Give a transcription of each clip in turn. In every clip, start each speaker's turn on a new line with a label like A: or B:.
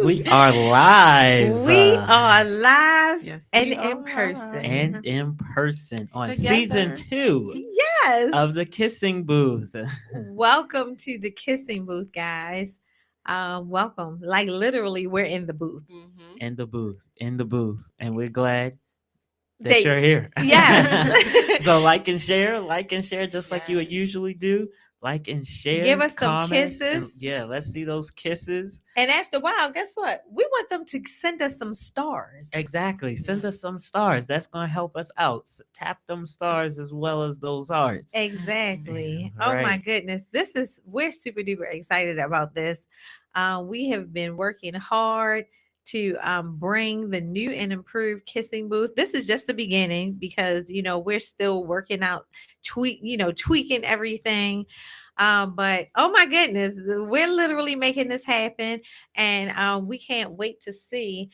A: We are live.
B: We are live
C: Yes,
B: and
C: we
B: in
C: are
B: person.
A: And
C: live
A: in person on season
C: together.
A: 2 of
B: Yes.
A: the Kissing Booth.
B: Welcome to the kissing booth, guys. Welcome. Like literally, we're in the booth.
C: Mm-hmm.
A: In the booth. In the booth. And we're glad that you're
B: They,
A: here.
B: yes.
A: So like and share just like you would
C: Yes.
A: usually do. Like and
B: Give
A: share
B: us some
A: comments and
B: kisses.
A: yeah, let's see those kisses.
B: And after a while, guess what? We want them to send us some stars.
A: Exactly. Send
C: Yeah.
A: us some stars. That's going to help us out. Tap them stars as well as those hearts.
B: Exactly. Oh my
A: Right.
B: goodness. We're super duper excited about this. We have been working hard to bring the new and improved kissing booth. This is just the beginning because, we're still working out, tweaking everything. But oh my goodness, we're literally making this happen. And we can't wait to see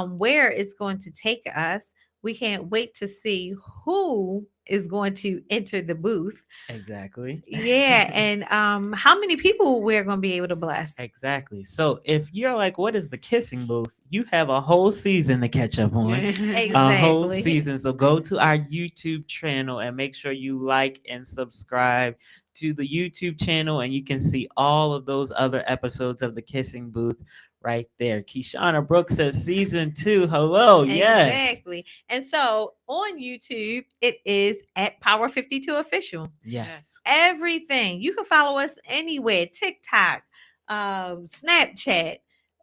B: where it's going to take us. We can't wait to see who is going to enter the booth.
A: Exactly.
B: Yeah, and how many people we're going to be able to bless.
A: Exactly. So if you're like, what is the kissing booth? You have a whole season to catch up on. A whole
B: Exactly.
A: season. So go to our YouTube channel and make sure you like and subscribe to the YouTube channel, and you can see all of those other episodes of the kissing booth right there. Kishana Brooks says season 2. Hello. Yes.
B: Exactly. And so on YouTube, it is at Power 52 Official.
A: Yes.
B: Everything. You can follow us anywhere. TikTok, Snapchat,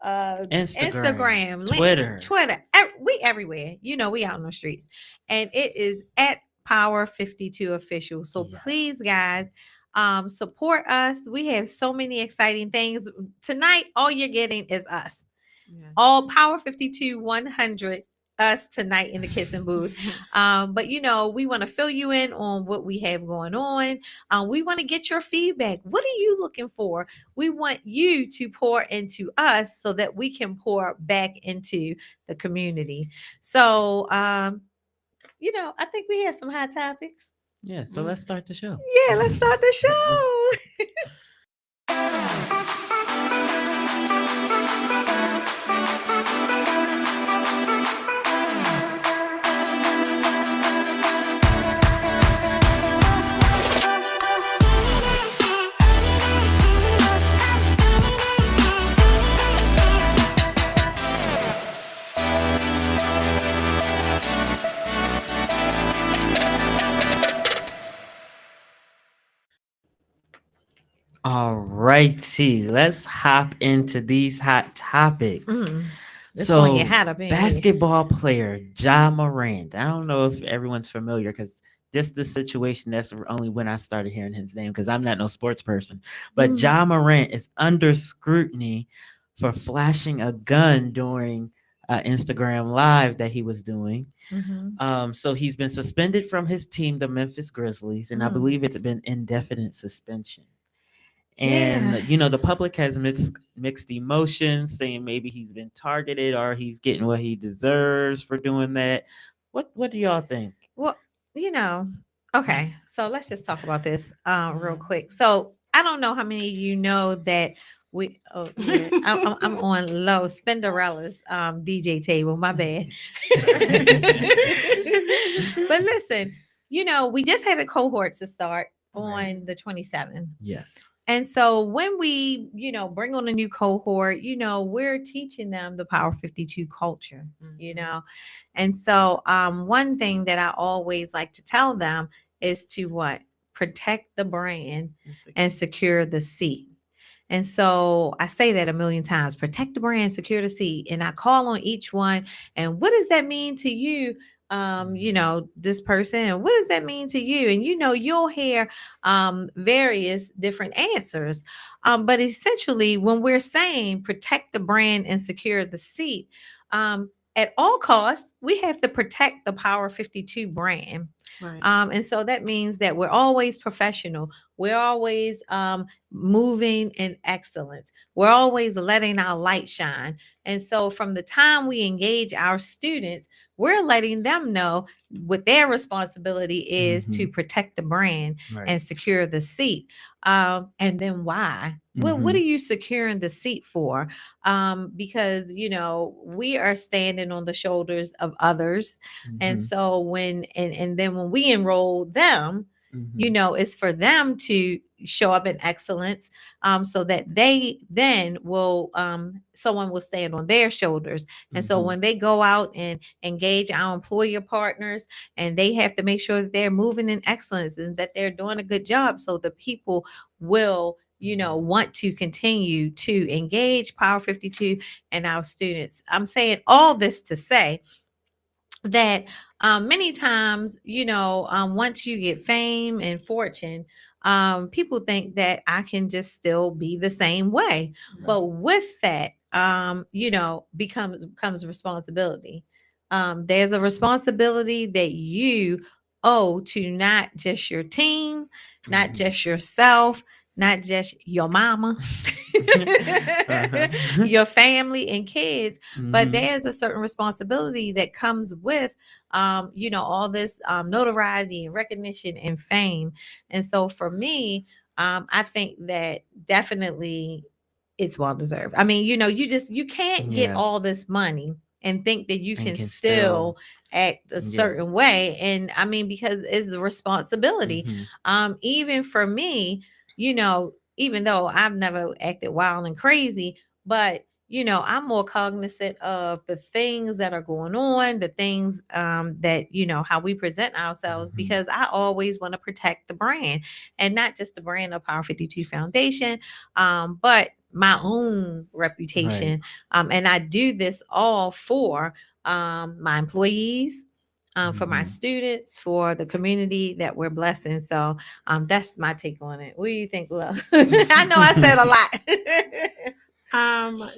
A: Instagram,
B: Instagram,
A: Twitter.
B: Twitter. We everywhere. We out in the streets. And it is at Power 52 Official. So
A: Yeah.
B: please, guys, support us. We have so many exciting things. Tonight, all you're getting is us.
C: Yes.
B: All Power 52 100 us tonight in the kissing booth. But we want to fill you in on what we have going on. We want to get your feedback. What are you looking for? We want you to pour into us so that we can pour back into the community. So, I think we have some hot topics.
A: Yeah. So
C: Mm.
A: let's start the show.
B: Yeah, let's start the show.
A: All righty, let's hop into these hot topics.
B: Mm, it's going to get
A: So,
B: hot up in here.
A: basketball player Ja Morant. I don't know if everyone's familiar because just this situation, that's only when I started hearing his name because I'm not no sports person. But
B: Mm,
A: Ja Morant is under scrutiny for flashing a gun during Instagram Live that he was doing.
B: mhm,
A: So he's been suspended from his team, the Memphis Grizzlies, and I
B: mm.
A: believe it's been indefinite suspension.
B: Yeah.
A: And the public has mixed emotions, saying maybe he's been targeted or he's getting what he deserves for doing that. What do y'all think?
B: Well, you know, okay. So let's just talk about this real
A: Mhm.
B: quick. So I don't know how many of you know that we. Oh yeah, I'm on low Spinderella's DJ table. My bad. But listen, we just had a cohort to start
A: Right.
B: on the 27th.
A: Yes.
B: And so when we, bring on a new cohort, we're teaching them the Power 52 culture, you
C: Mhm.
B: know. And so one thing that I always like to tell them is to what? Protect the brand and secure the seat. And so I say that a million times, protect the brand, secure the seat. And I call on each one. And what does that mean to you? This person, and what does that mean to you? And you'll hear various different answers. But essentially, when we're saying protect the brand and secure the seat, at all costs, we have to protect the Power 52 brand.
C: Right.
B: And so that means that we're always professional. We're always moving in excellence. We're always letting our light shine. And so from the time we engage our students, we're letting them know what their responsibility is to
A: Mhm.
B: protect the brand
A: Right.
B: and secure the seat. And then why? Well, what are
A: Mhm.
B: you securing the seat for? Because, we are standing on the shoulders of others. And
A: Mhm.
B: so and then when we enroll them,
A: Mhm.
B: it's for them to show up in excellence, so that they then will someone will stand on their shoulders. And so
A: Mhm.
B: when they go out and engage our employer partners, and they have to make sure that they're moving in excellence and that they're doing a good job, so the people will want to continue to engage Power 52 and our students. I'm saying all this to say that many times, once you get fame and fortune, people think that I can just still be the same way.
A: Right.
B: But with that, becomes comes responsibility. There's a responsibility that you owe to not just your team, not
A: Mhm.
B: just yourself, not just your mama,
A: Uh-huh.
B: your family and kids, but
A: Mhm.
B: there's a certain responsibility that comes with all this notoriety and recognition and fame. And so for me, I think that definitely it's well deserved. I mean, you can't get
A: Yeah.
B: all this money and think that you
A: And
B: can
A: can still,
B: still act a
A: yeah.
B: certain way. And I mean, because it's a responsibility.
A: Mhm.
B: Even for me, even though I've never acted wild and crazy, but I'm more cognizant of the things that are going on, the things that how we present ourselves,
A: Mhm.
B: because I always want to protect the brand, and not just the brand of Power 52 Foundation, but my own
A: Right.
B: reputation. And I do this all for my employees, for my
A: Mhm.
B: students, for the community that we're blessing. So that's my take on it. What do you think, love? I know I said a lot.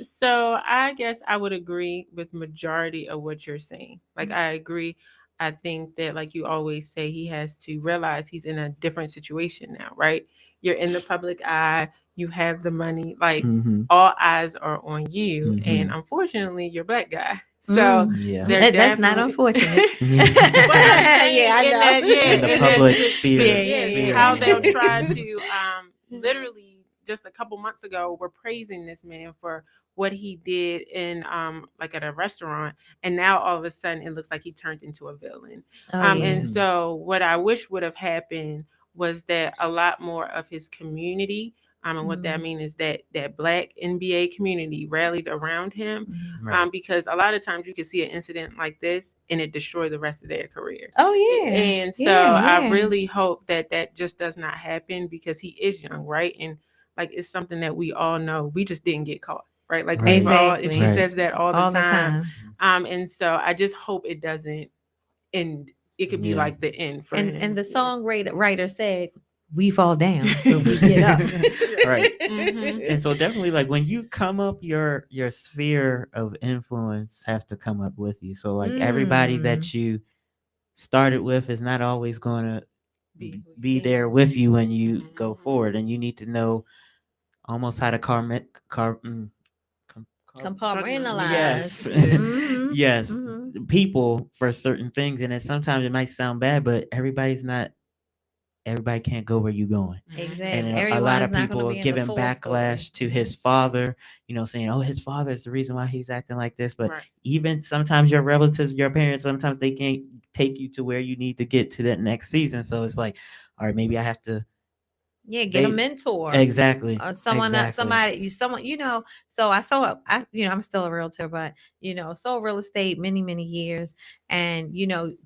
C: So I guess I would agree with majority of what you're saying. Like I agree. I think that like you always say he has to realize he's in a different situation now, right? You're in the public eye, you have the money, like
A: Mhm.
C: all eyes are on you, and
A: Mhm.
C: unfortunately you're a black guy. So
B: Mm,
A: Yeah.
C: they're
B: that's not
C: definitely
B: unfortunate.
C: but I'm
B: Yeah,
C: saying
B: I
C: in
B: know.
C: that, yeah,
A: In the
C: in that
A: public sphere,
B: Yeah,
C: yes,
A: sphere.
C: how they'll
A: Yeah.
C: try
A: Mhm.
C: to literally just a couple months ago we're praising this man for what he did in like at a restaurant, and now all of a sudden it looks like he turned into a villain.
B: Oh yeah.
C: And
A: Mhm.
C: so what I wish would have happened was that a lot more of his community, and what that
B: Mm,
C: means is that that black NBA community rallied around him,
B: mm.
A: Right.
C: because a lot of times you can see an incident like this and it destroy the rest of their career.
B: Oh yeah.
C: And so
B: Yeah,
C: I
B: yeah.
C: really hope that that just does not happen, because he is young, right? And like it's something that we all know. We just didn't get caught, right? Like we've
A: Right.
C: all, and she
B: Exactly.
A: Right.
C: says that all the
B: All the
C: time.
B: time.
C: And so I just hope it doesn't end. It could be
A: Yeah.
C: like the end for
B: And
C: him.
B: the
C: Yeah.
B: songwriter writer said, "We fall down, but we get up."
A: Right.
C: Mm-hmm.
A: And so definitely like when you come up, your sphere of influence have to come up with you. So like everybody
B: Mm.
A: that you started with is not always going to
C: Be who you
A: be
C: think.
A: there with you when you go
C: Mm-hmm.
A: forward, and you need to know almost how to
C: Compartmentalize.
B: Compartmentalize.
A: yes.
C: Yeah.
B: Mm-hmm.
A: Yes,
B: Mm-hmm.
A: people for certain things, and then sometimes it might sound bad, but everybody can't go where you going.
C: Mm-hmm.
A: And
B: Exactly.
A: a lot
B: Everyone's
A: of
B: not going to
A: people are
B: be in the
A: giving
B: full story.
A: backlash to his father, saying, "Oh, his father is the reason why he's acting like this." But
C: Right.
A: even sometimes your relatives, your parents, sometimes they can't take you to where you need to get to that next season. So it's like, all right, maybe I have to.
B: Yeah, get a
A: They
B: mentor.
A: exactly,
B: Someone,
A: exactly.
B: somebody, someone, So I saw, I'm still a realtor, but sold real estate many, many years, and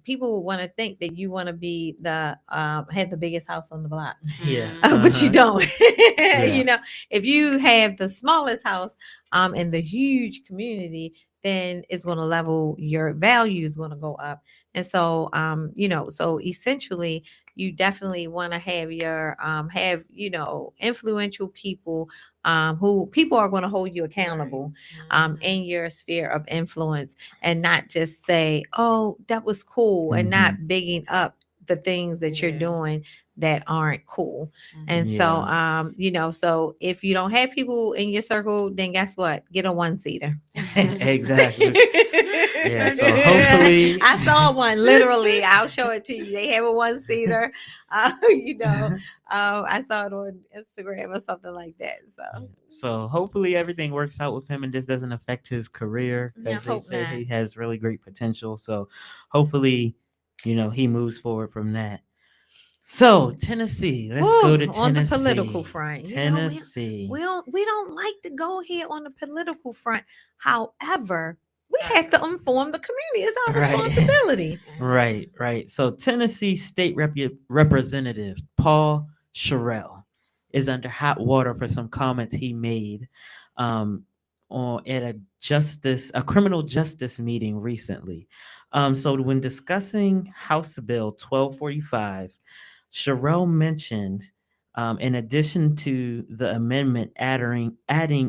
B: people want to think that you want to be the have the biggest house on the block,
A: Yeah.
C: Mm-hmm.
B: but you
A: Uh-huh.
B: don't.
A: Yeah.
B: If you have the smallest house, in the huge community, then it's going to level your value is going to go up, and so so essentially you definitely want to have your have influential people, who people are going to hold you accountable,
C: Mm-hmm.
B: in your sphere of influence, and not just say, oh, that was cool, and
A: Mm-hmm.
B: not bigging up the things that you're
C: Yeah.
B: doing that aren't cool. And
C: Mhm.
B: so,
A: Yeah.
B: so if you don't have people in your circle, then guess what? Get a one seater.
A: Exactly. Yeah. So hopefully,
B: I saw one literally. I'll show it to you. They have a one seater. I saw it on Instagram or something like that. So
A: so hopefully everything works out with him and this doesn't affect his career
B: yeah, I
A: because they
B: hope
A: say
B: not.
A: he has really great potential. So hopefully, he moves forward from that. So Tennessee, let's go
B: Woo,
A: to
B: on the political
A: Tennessee.
B: front,
A: Tennessee.
B: we don't like to go here on the political front. However, we
C: I
B: have to
C: know.
B: inform the community. It's our
A: Right.
B: responsibility.
A: Right, right. So Tennessee State Representative Paul Sherrill is under hot water for some comments he made um, at a criminal justice meeting recently. So when discussing House Bill 1245, Sherrill mentioned, in addition to the amendment adding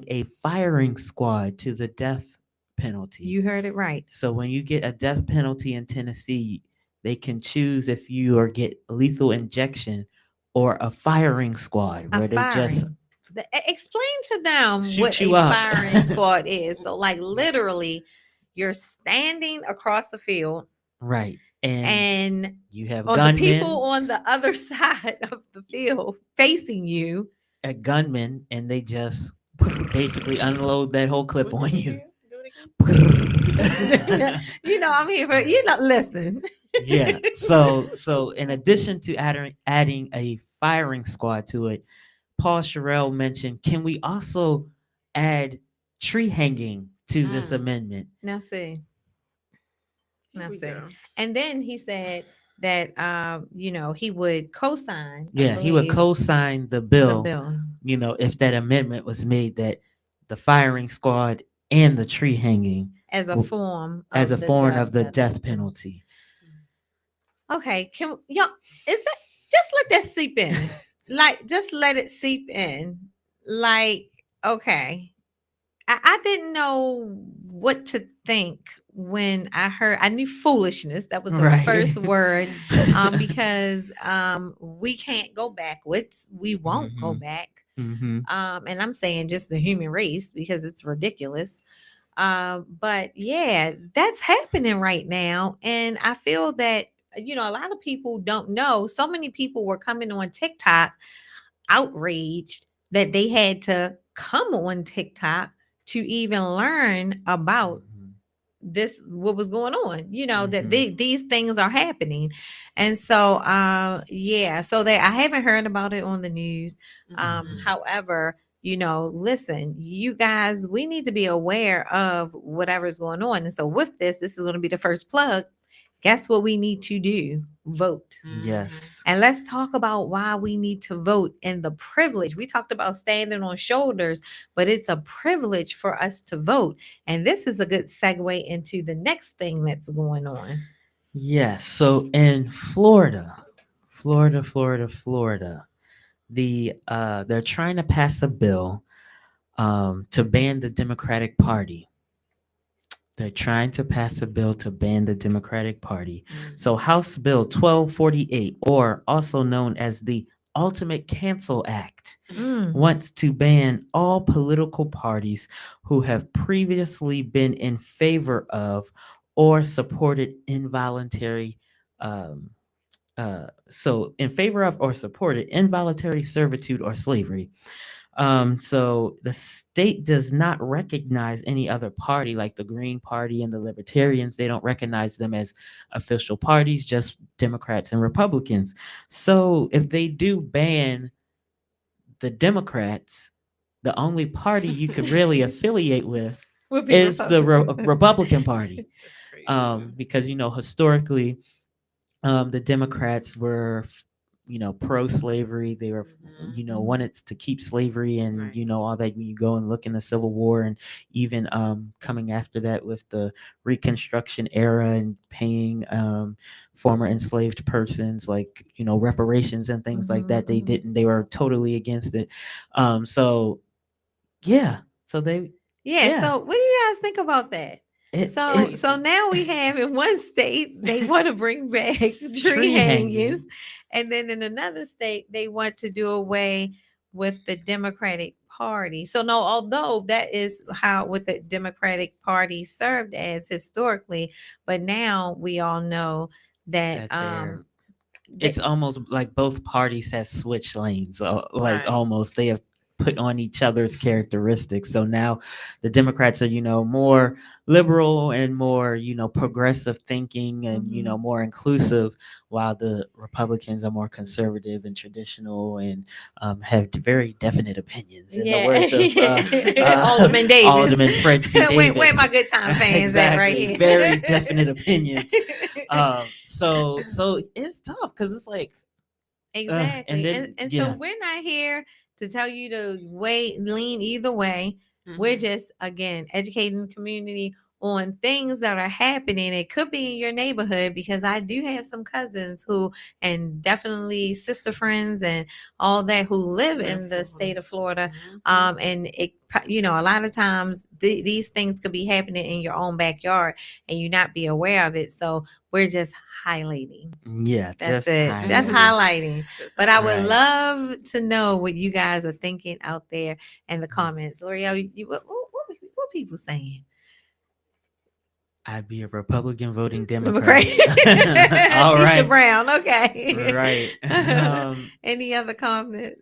A: a firing squad to the death penalty.
B: You heard it right.
A: So when you get a death penalty in Tennessee, they can choose if you or get lethal injection or a firing squad
B: A
A: where they just
B: firing. Explain to them what
A: shoot
B: a
A: you up.
B: firing squad is. So, like, literally, you're standing across the field,
A: Right. And
B: and
A: you have
B: on the people
A: gunmen,
B: on the other side of the field facing you.
A: a gunman, and they just basically unload that whole clip
C: What
A: on
C: did you
A: you.
C: do? Do it again.
B: I'm here for listen.
A: Yeah. So in addition to adding a firing squad to it, Paul Sherrill mentioned, can we also add tree hanging to this
C: Mm.
A: amendment?
B: Now see.
C: Here
B: Now
C: we
B: see.
C: go.
B: And then he said that he would co-sign, I
A: Yeah, he would
B: believe,
A: co-sign the
B: the
A: bill,
B: bill
A: if that amendment was made that the firing squad and the tree hanging
B: as a form
A: as a
B: of the
A: form
B: death
A: of the
B: penalty.
A: death penalty.
B: Okay, can y'all is that just let that seep in? Like just let it seep in. Like, okay. I didn't know what to think when I knew foolishness. That was the
A: Right.
B: first word. Because we can't go backwards. We won't go
A: Hmm.
B: back.
A: Hmm.
B: And I'm saying just the human race because it's ridiculous. But yeah, that's happening right now. And I feel that, a lot of people don't know. So many people were coming on TikTok outraged that they had to come on TikTok to even learn about this, what was going on, that
A: Hmm.
B: these things are happening. And so yeah, so that I haven't heard about it on the news.
C: Mhm.
B: However, listen, you guys, we need to be aware of whatever's going on. And so with this is going to be the first plug. Guess what we need to do? Vote.
C: Mhm.
A: Yes.
B: And let's talk about why we need to vote and the privilege. We talked about standing on shoulders, but it's a privilege for us to vote. And this is a good segue into the next thing that's going on.
A: Yes. So in Florida, they're trying to pass a bill to ban the Democratic Party. They're trying to pass a bill to ban the Democratic Party. So,
C: Mhm.
A: House Bill 1248, or also known as the Ultimate Cancel Act,
B: Mm,
A: wants to ban all political parties who have previously been in favor of or supported involuntary. Um, in favor of or supported involuntary servitude or slavery. So the state does not recognize any other party like the Green Party and the Libertarians. They don't recognize them as official parties, just Democrats and Republicans. So if they do ban the Democrats, the only party you could really affiliate with
B: we'll be
A: is the
B: Republican.
A: Republican Party.
C: That's crazy.
A: Because historically, the Democrats were, pro-slavery. They were,
C: Mhm.
A: wanted to keep slavery and
C: Right.
A: all that. When you go and look in the Civil War and even coming after that with the Reconstruction era and paying former enslaved persons like reparations and things like
B: Mhm,
A: that, they
B: mhm.
A: didn't. They were totally against it. So yeah, so they
B: Yeah.
A: yeah.
B: So, what do you guys think about that? So now we have in one state they want to bring back tree
A: Tree hanging.
B: hangings, and then in another state they want to do away with the Democratic Party. So no, although that is how what the Democratic Party served as historically, but now we all know that
A: that they're
B: they,
A: it's almost like both parties have switched lanes. Like
C: Right.
A: almost they have put on each other's characteristics. So now the Democrats are, more liberal and more, progressive thinking and,
B: Mhm.
A: more inclusive, while the Republicans are more conservative and traditional and have very definite opinions. In the
B: yeah,
A: words of
B: Alderman Davis.
A: Alderman Fred C.
B: Where
A: Davis.
B: my good time fans at right
A: Exactly.
B: here?
A: Very definite opinions. So it's tough because it's like, and
B: Exactly.
A: then
B: And so
A: yeah,
B: we're not here to tell you to lean either way. We're
C: Mhm.
B: just again educating the community on things that are happening. It could be in your neighborhood because I do have some cousins who and definitely sister friends and all that who live in the state of Florida.
C: Mhm.
B: And it a lot of times these things could be happening in your own backyard and you not be aware of it. So we're just highlighting.
A: yeah,
B: That's
A: just
B: it. Just
C: Mhm.
A: highlighting.
B: highlighting.
C: Just
B: But I would
A: Right.
C: highlighting.
B: love to know what you guys are thinking out there in the comments. L'Oreal, what people saying?
A: I'd be a Republican voting Democrat.
B: Democrat.
A: All
B: Tisha
A: right.
B: Brown. Okay.
A: Right.
B: Any other comments?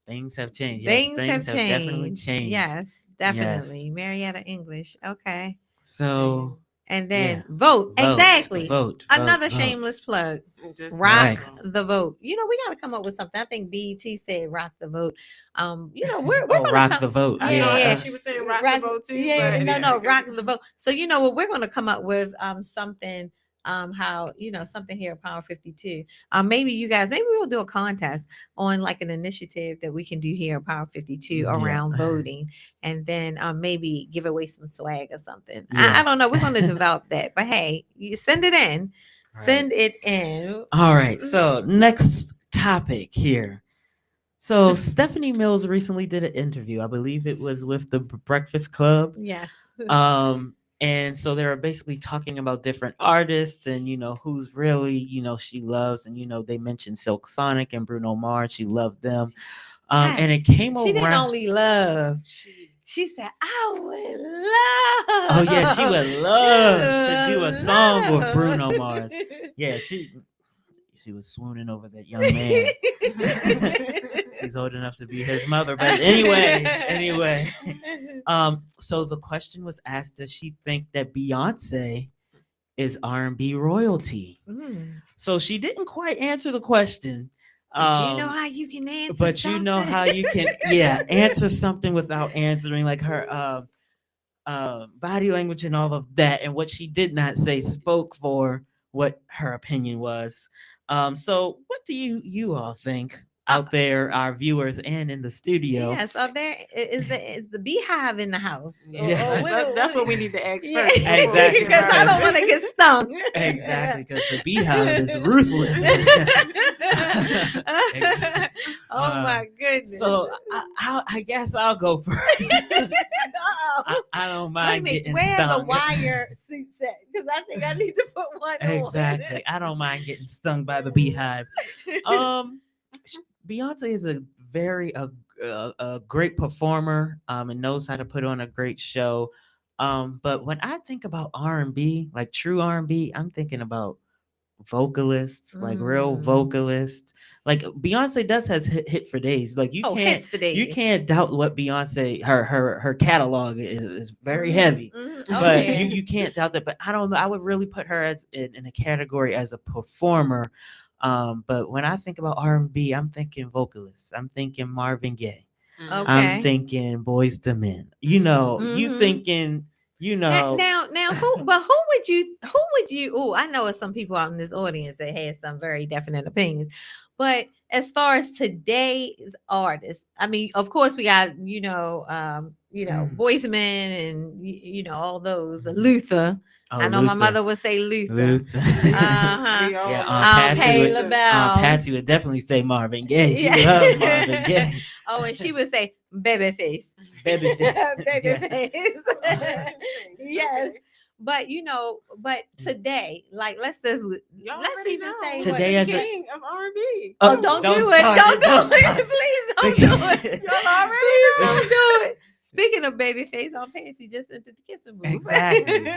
A: Things have changed. Yes,
B: Things
A: things
B: have
A: have definitely
B: changed.
A: changed.
B: Yes,
A: Yes.
B: definitely. Marietta English. Okay.
A: So
B: And
A: yeah,
B: then vote.
A: vote,
B: Exactly.
A: vote, vote,
B: Another
A: vote.
B: shameless plug.
C: Just
B: Rock
A: Right.
C: vote.
B: the vote. We got to come up with something. I think BET said rock the vote. We're
A: Oh,
B: gonna
A: rock
B: come.
A: the vote.
C: I
B: Yeah,
C: know. I
A: Yeah.
C: think
B: yeah.
C: she was saying rock the
B: Rock.
C: boat too,
B: Yeah,
C: but
B: no,
C: yeah.
B: no, rock the vote. So what we're gonna come up with something how something here at Power 52. Maybe you guys maybe we'll do a contest on like an initiative that we can do here at Power 52
A: Yeah.
B: around voting, and then maybe give away some swag or something. I
A: Yeah.
B: don't know. We're gonna develop that, but hey, you send it in.
A: Right.
B: Send it in.
A: All right. So next topic here. So Stephanie Mills recently did an interview. I believe it was with the Breakfast Club.
B: Yes.
A: And so they were basically talking about different artists and who's really she loves, and they mentioned Silk Sonic and Bruno Mars. She loved them. And it
B: Yes.
A: came
B: She didn't
A: around.
B: only love.
C: She
B: She said, "I
A: Oh
B: would
A: yeah, she would love to do a song with
B: love,
A: Bruno Mars. Yeah, she was swooning over that young man. She's old enough to be his mother. But anyway. So the question was asked: does she think that Beyonce is R&B royalty?
B: Mm.
A: So she didn't quite answer the question.
B: But you know
A: Um,
B: how you can answer
A: but you know
B: something.
A: how you can, yeah, answer something without answering, like her body language and all of that, and what she did not say spoke for what her opinion was. So what do you all think
B: Uh,
A: out there, our viewers, and in the studio?
B: yes, are there is the beehive in the house?
C: yeah.
A: Yeah.
C: That's what we need to ask
B: Yeah,
C: first before we
A: Exactly,
C: give
B: because
C: our
B: I
A: because
B: don't want to get stung.
A: exactly, because the beehive is ruthless.
B: Oh my goodness.
A: So I guess I'll go first.
B: Uh-oh.
A: I don't
B: Wait a
A: mind
B: minute,
A: getting
B: where the
A: stung.
B: wire suits at? Because I think I need to put one
A: Exactly. I don't mind getting stung by the beehive. Um, Beyonce is a very a great performer. And knows how to put on a great show. But when I think about R&B, like true R&B, I'm thinking about vocalists, like real
B: Mm.
A: vocalists. Like Beyonce does has hit for days. Like
B: Oh, hits for
A: you
B: days.
A: can't doubt what Beyonce her catalog is very heavy.
B: Oh
A: But
B: yeah.
A: you can't doubt that. But I don't know. I would really put her as in a category as a performer. But when I think about R&B, I'm thinking vocalists. I'm thinking Marvin Gaye. I'm
B: Okay.
A: thinking Boys to Men. You
B: Mhm.
A: thinking,
B: Now, who would you? Oh, I know some people out in this audience that has some very definite opinions, but as far as today's artists, I mean, of course, we got
A: Mm.
B: Boyz II Men and all those Luther.
A: Oh,
B: I know my
A: Luther.
B: mother would say Luther.
A: Luther.
B: Uh-huh.
C: We all
A: Yeah,
C: love
A: Patsy would.
B: Payla
C: Luther.
B: Bell.
A: Patsy would definitely say Marvin Gaye. She loves Marvin
B: Yeah.
A: Gaye.
B: Oh, and she would say Babyface.
A: Babyface. Yeah.
B: Babyface. Yes. But but today, like
C: Y'all
B: let's
C: already
B: even
C: know
B: say
C: who's
B: what
A: Today
C: the
A: as a
C: king of R&B.
B: oh,
C: Come
B: don't do
C: on.
A: don't
B: it.
A: start
B: Don't
A: it. Don't
B: do
A: start
B: it. Please don't do it.
C: Y'all already
B: Please
C: know.
B: don't do it. Speaking of Babyface on Pansy just entered the kissing booth.
A: Exactly.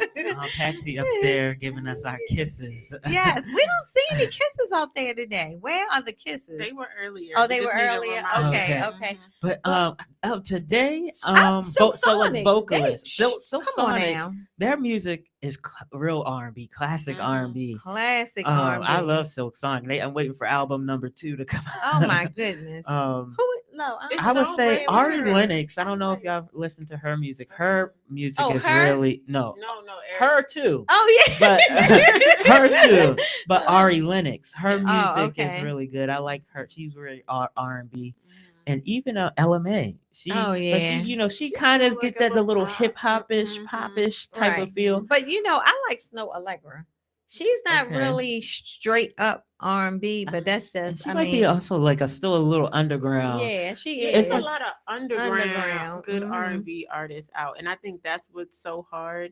A: Patsy up there giving us our kisses.
B: Yes, we don't see any kisses out there today. Where are the
C: They
B: kisses?
C: were earlier.
B: Oh,
C: We
B: they were
C: just need a
B: earlier.
C: reminder.
B: Okay,
A: Okay.
B: okay.
A: But
B: But
A: today
B: Silk
A: so like
B: Sonic,
A: vocalists, Silk
B: come on
A: Sonic,
B: now.
A: their music is real R&B, classic
C: Mhm.
A: R&B.
B: Classic
A: I
B: R&B.
A: love Silk Sonic. I'm waiting for album number 2 to come
B: Oh
A: out.
B: my goodness.
A: um
B: Who? No,
C: It's
A: I would
C: so
A: say Ari
C: rare.
A: Lennox. I don't know if y'all listen to her music. Her music
B: Oh,
A: is
B: her?
A: really no,
C: No, Eric.
A: her too,
B: Oh
A: but
B: yeah.
A: her too. But Ari Lennox, her
C: Yeah.
B: Oh,
A: music is
B: okay.
A: really good. I like her. She's really R&B,
C: Mhm.
A: and even LMA.
B: Oh
A: But she,
B: yeah.
A: she
C: She's
A: kind
C: more
A: of
C: like
A: get
C: a
A: that the
C: little
A: little
C: pop.
A: hip hopish,
C: Mhm.
A: popish type
B: Right.
A: of feel.
B: But I like Snow Allegra. She's not
A: Okay.
B: really straight up R&B, but that's
A: And
B: just
A: she
B: I
A: might be
B: mean,
A: also like still a little underground.
B: yeah, she
C: Yeah,
A: It's
C: it's a
B: is
C: lot
A: this.
C: of underground
B: underground.
C: good R&B artists out, and I think that's what's so hard.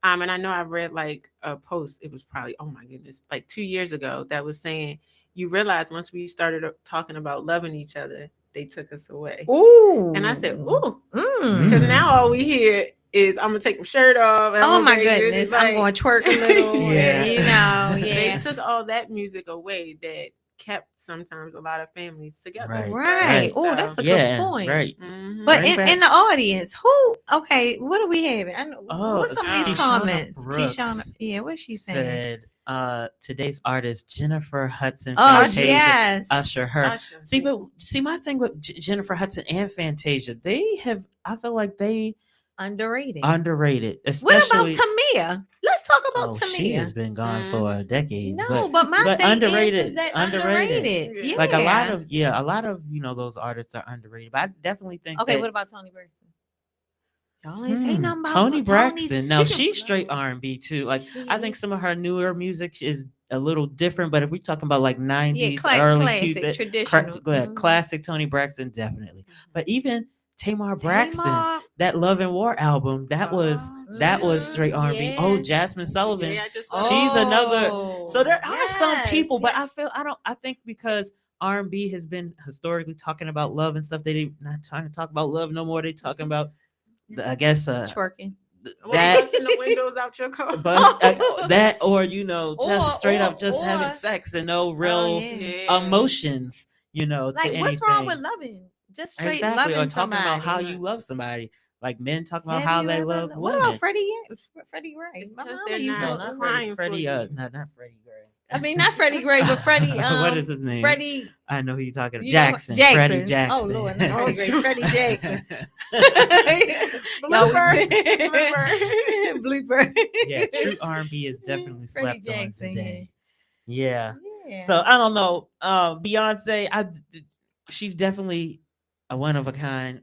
C: And I know I read like a post. It was probably, oh my goodness, like 2 years ago, that was saying you realize once we started talking about loving each other, they took us away. And I said,
B: Ooh.
C: ooh, because
B: Mm.
A: Mm.
C: now all we hear is I'm gonna take my shirt off and I'm
B: Oh
C: gonna
B: my
C: bang you.
B: goodness.
C: It's
B: I'm
C: like
B: going to twerk a little and
A: Yeah.
C: they
B: yeah.
C: took all that music away that kept sometimes a lot of families together,
A: Right.
C: right?
B: Right.
A: Right.
B: Oh, that's
C: So,
B: a good
A: Yeah.
B: point.
A: Right.
B: But
C: mm-hmm.
A: Bring
B: in
A: back.
B: the audience, who? Okay, what are we having? I know,
A: Oh,
B: what's some of these
C: Oh.
A: Keishana
B: comments? Keishana,
A: Brooks
B: yeah, what's she saying?
A: said, today's artist Jennifer Hudson
B: Oh
C: Usher.
A: Fantasia Usher
B: yes.
A: her.
C: Usher.
A: See, but see, my thing with Jennifer Hudson and Fantasia, I feel like they
B: Underrated.
A: underrated,
B: What about
A: especially.
B: Tamia? Let's talk about
A: Oh, she has
B: Tamia.
A: been gone for
C: Mm-hmm.
A: decades,
B: No, but my
A: but
B: thing is
A: underrated,
B: that
A: underrated.
B: underrated.
C: Yeah.
A: Like
B: Yeah.
A: a lot of those artists are underrated. But I definitely think
B: Okay,
A: that
B: what about Tony Braxton? Y'all ain't say nothing
A: Tony
B: about Tony's.
A: Braxton. Now
C: She can
A: she's straight
C: flow.
A: R&B too. Like I think
B: She
A: some of her newer music is a little different, but if we're talking about like
B: yeah,
A: 90s, early two
B: classic,
A: that
B: traditional.
A: classic Tony Braxton definitely. But even Tamar Braxton,
B: Tamar.
A: that Love and War album,
C: Oh,
A: that was
C: yeah.
A: straight R&B. Oh,
B: Yeah.
A: Jasmine Sullivan,
C: Yeah, I just saw
A: she's
C: that.
A: another. So
B: Oh,
A: there are some
B: yes.
A: people, but
B: Yeah.
A: I think because R&B has been historically talking about love and stuff, they not trying to talk about love no more. They talking about I guess
B: Twerking.
C: What,
A: that
C: busting the windows out your car?
A: but
B: Oh.
A: that or just straight up just having
B: or
A: sex and no
B: oh
A: real
B: yeah.
C: Yeah.
A: emotions, to
B: Like what's wrong with
A: anything.
B: loving? Just straight
A: Exactly. Or
B: loving
A: talking about how
B: somebody.
A: you
C: Right.
A: love somebody. Like men talking about
B: Have
A: how
B: you
A: they
B: ever?
A: love
B: What about
A: women.
B: Freddie? Freddie Gray.
C: It's
B: My
C: because
B: mama
C: they're
B: used
A: No,
C: not
B: to.
A: not Freddie.
C: crying for
A: Freddie.
C: you.
A: Not Freddie
B: I
A: Gray.
B: mean, not Freddie Gray, but Freddie.
A: What is his name?
B: Freddie.
A: I know who you're talking about.
B: You know
A: Jackson. Freddie
B: Jackson. Oh
A: Jackson.
B: Lord, not
C: Oh,
B: Freddie Gray. Freddie Jackson. Y'all,
C: Blooper. Blooper.
B: blooper.
A: Yeah, true R&B is definitely
B: Freddie
A: slept on
B: Jackson.
A: today. Yeah.
B: Yeah.
A: So I don't know. Beyonce, she's definitely a one of a kind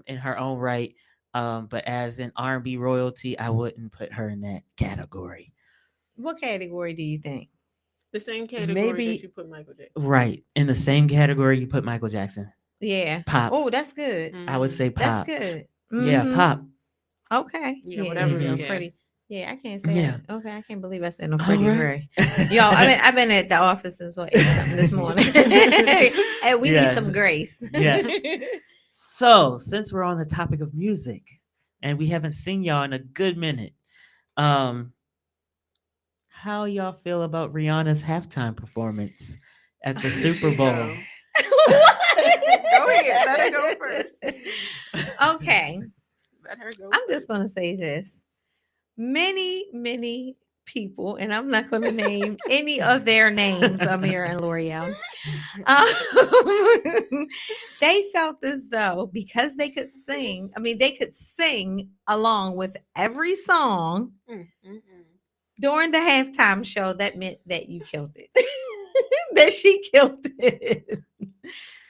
A: in her own right. But as an R&B royalty, I wouldn't put her in that category.
B: What category do you think?
C: The same category that
A: Maybe
C: you put Michael Jackson.
A: right in the same category you put Michael Jackson.
B: Yeah.
A: Pop.
B: Oh, that's good.
A: I would
C: Mm.
A: say
B: That's
A: pop.
B: good.
A: Yeah,
B: Mm-hmm.
A: pop.
B: Okay.
C: Yeah,
B: Yeah, there
C: whatever.
B: you go.
A: Hmm.
C: Yeah.
B: Freddie. Yeah, I can't say
A: Yeah.
B: it. Okay, I can't believe I said no
A: All
B: Freddie
A: right.
B: Gray. Y'all, I've been at the office since what 8 something this morning. And we need some
A: Yes.
B: grace.
A: Yeah. So since we're on the topic of music, and we haven't seen y'all in a good minute, um, how y'all feel about Rihanna's halftime performance at the
C: Here
A: Super
C: she
A: Bowl?
C: go.
B: What?
C: Go ahead. Let her go first.
B: Okay.
C: Let her go
B: I'm
C: first.
B: just gonna say this. Many people, and I'm not gonna name any of their names, Amir and L'Oreal. They felt as though because they could sing, I mean, they could sing along with every song
C: Mm, mm, mm.
B: during the halftime show. That meant that you killed it. That she killed it.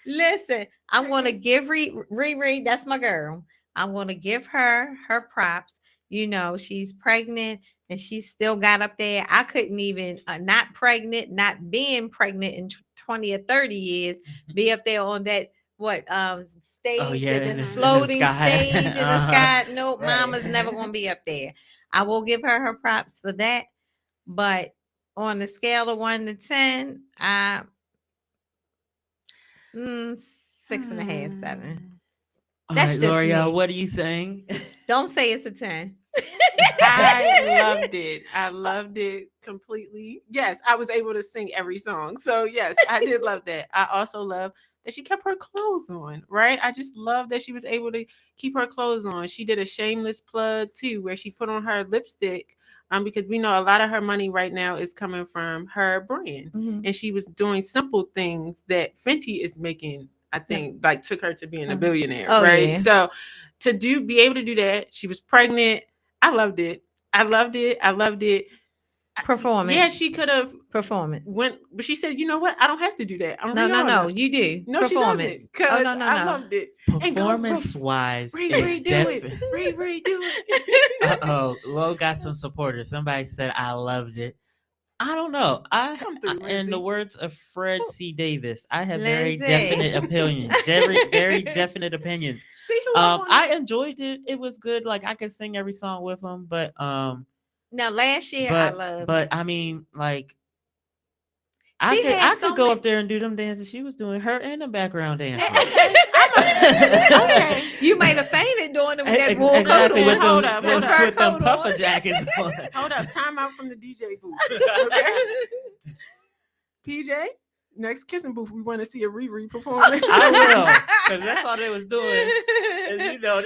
B: Listen, I'm going to give Riri, that's my girl. I'm going to give her props. She's pregnant and she still got up there. I couldn't even, not pregnant, not being pregnant in 20 or 30 years, be up there on that what
A: Oh
B: stage
A: yeah,
B: that this
A: in the
B: floating
A: sky.
B: stage in the
A: Uh-huh.
B: sky. Nope,
A: Right.
B: mama's never gonna be up there. I will give her props for that. But on the scale of 1 to 10, I 6.5, 7.
A: All
B: That's
A: right,
B: just
A: L'Oreal,
B: me.
A: what are you saying?
B: Don't say it's a 10.
C: I loved it. I loved it completely. Yes, I was able to sing every song. So yes, I did love that. I also love that she kept her clothes on, right? I just love that she was able to keep her clothes on. She did a shameless plug too, where she put on her lipstick. Because we know a lot of her money right now is coming from her brand.
B: Mhm.
C: And she was doing simple things that Fenty is making, I
B: Yeah.
C: think, like took her to being a
B: Mhm.
C: billionaire,
B: Oh
C: right?
B: yeah.
C: So to be able to do that, she was pregnant. I loved it. I loved it. I loved it. Yeah,
B: Performance.
C: she could have
B: Performance.
C: went, but she said, "You know what? I don't have to do that. I'm
B: No, no, no.
C: Rihanna."
B: You do.
C: No, she doesn't,
B: Performance. Oh
C: cause
B: no, no,
C: I
B: no.
C: loved it. And go
A: Performance wise,
C: re
A: it
C: do it,
A: definitely.
C: do it.
A: Uh-oh, Lo got some supporters. Somebody said I loved it. I don't know.
C: Come through,
A: In the
C: Lindsay.
A: words of Fred C. Davis, I have very
B: Lindsay.
A: definite opinion. Very definite opinions.
C: See who I
A: I
C: wanted.
A: enjoyed it. It was good. Like I could sing every song with him,
B: Now last year I loved.
A: but I mean, like
B: She had
A: I could
B: so
A: go
B: many.
A: up there and do them dances she was doing. Her and the background dancers.
C: Okay, I don't. Okay,
B: You might have fainted doing it with that wool coat
A: Exactly
B: on.
A: with
C: Hold
A: them
C: up, hold up.
B: Fur
A: with them
B: coat on.
A: puffer jackets on.
C: hold up. Time out from the DJ booth. Okay, PJ. Next kissing booth, we want to see a Riri performance.
A: I will, because that's all they was doing. And, you know,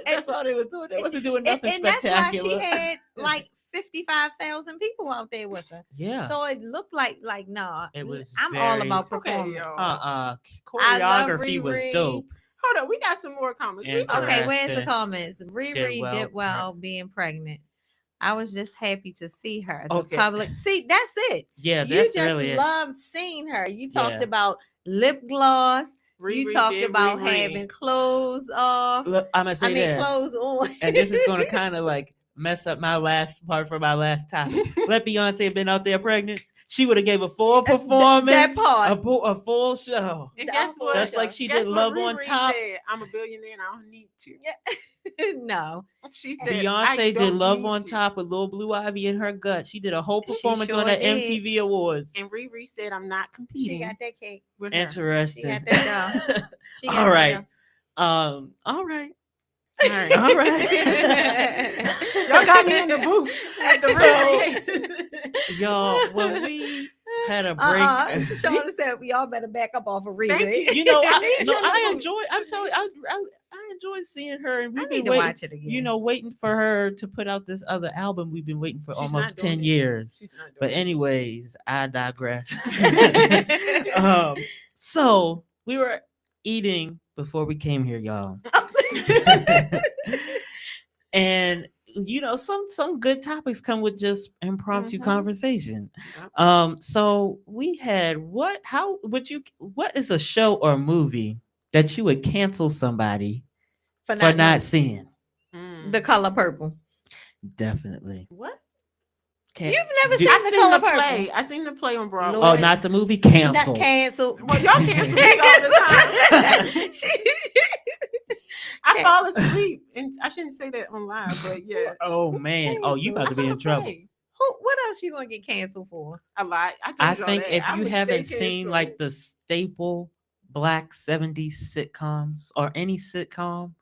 A: that's all they was doing. They wasn't doing nothing
B: and that's why she
A: spectacular.
B: had like 55,000 people out there with her.
A: Yeah,
B: So it looked like nah.
A: it was
B: I'm all
A: very
B: about
C: Okay,
B: performance.
C: y'all.
B: I love
A: choreography was
B: Riri.
A: dope.
C: Hold up, we got some more comments. We gonna
B: Okay,
A: Interesting.
B: where's the comments? Riri
A: well.
B: did well being pregnant. I was just happy to see her. The
A: Okay.
B: public, see, that's it.
A: Yeah,
B: You
A: that's
B: just
A: really it.
B: loved seeing her. You talked
A: Yeah.
B: about lip gloss. You
C: Riri
B: talked
C: did
B: about
C: Riri.
B: having clothes off.
A: Look, I'm gonna say this,
B: Clothes on.
A: and this is gonna kind of like mess up my last part for my last topic. Let Beyonce have been out there pregnant, she would have gave a full performance,
B: that part.
A: a full show,
C: And guess what?
A: just like she
C: Guess
A: did
C: what
A: Love on
C: Riri
A: Top.
C: said? I'm a billionaire and I don't need to.
B: No.
C: She said I
A: Beyonce did
C: don't
A: Love
C: need
A: on
C: to.
A: Top with Lil Blue Ivy in her gut. She did a whole
B: She
A: performance on
B: sure
A: that
B: did.
A: MTV Awards.
C: And Riri said I'm not
B: She
C: competing
B: got that cake.
C: with her.
A: Interesting.
B: She got that She got
A: All
B: that
A: right.
B: dough.
A: All right.
C: All right.
A: All right.
C: Y'all got me in the booth. At the Riri.
A: Y'all, when we had a break,
B: Shauna said, y'all better back up off of Riri.
C: Thank you.
A: you know,
C: I need you in the
A: I
C: booth.
A: enjoy. I'm telling you, I enjoy seeing her, and
B: I
A: we've
B: need
A: been
B: to
A: waiting.
B: watch it again.
A: You know, waiting for her to put out this other album. We've been waiting for
C: She's
A: almost
C: not doing
A: 10
C: it.
A: years.
C: She's not doing
A: But
C: it.
A: anyways, I digress. So we were eating before we came here, y'all. And you know, some good topics come with just impromptu
C: Mhm.
A: conversation.
C: Yep.
A: So we had what is a show or movie that you would cancel somebody
B: for
A: for
B: not
A: not
B: knowing.
A: seeing?
B: The Color Purple.
A: Definitely.
C: What?
A: Can't,
B: You've never
A: do-
B: seen
C: I
B: The
C: seen
B: Color
C: the
B: Purple.
C: play. I seen the play on Broadway.
A: Oh,
B: Lord.
A: not the movie.
B: Not
A: Canceled.
B: canceled.
C: Well, y'all cancel me all the time. I
B: Can't-
C: fall asleep, and I shouldn't say that on live, but yeah.
A: Oh man. Oh, you
B: Canceled.
A: about
C: I
A: to
C: saw
A: be
C: the
A: in trouble.
C: play.
B: What else you gonna get canceled for?
C: I lied. I told
A: I
C: y'all
A: think
C: that.
A: if
C: I
A: you
C: would
A: haven't
C: stay
A: seen like
C: canceled.
A: the staple black 70s sitcoms or any sitcom,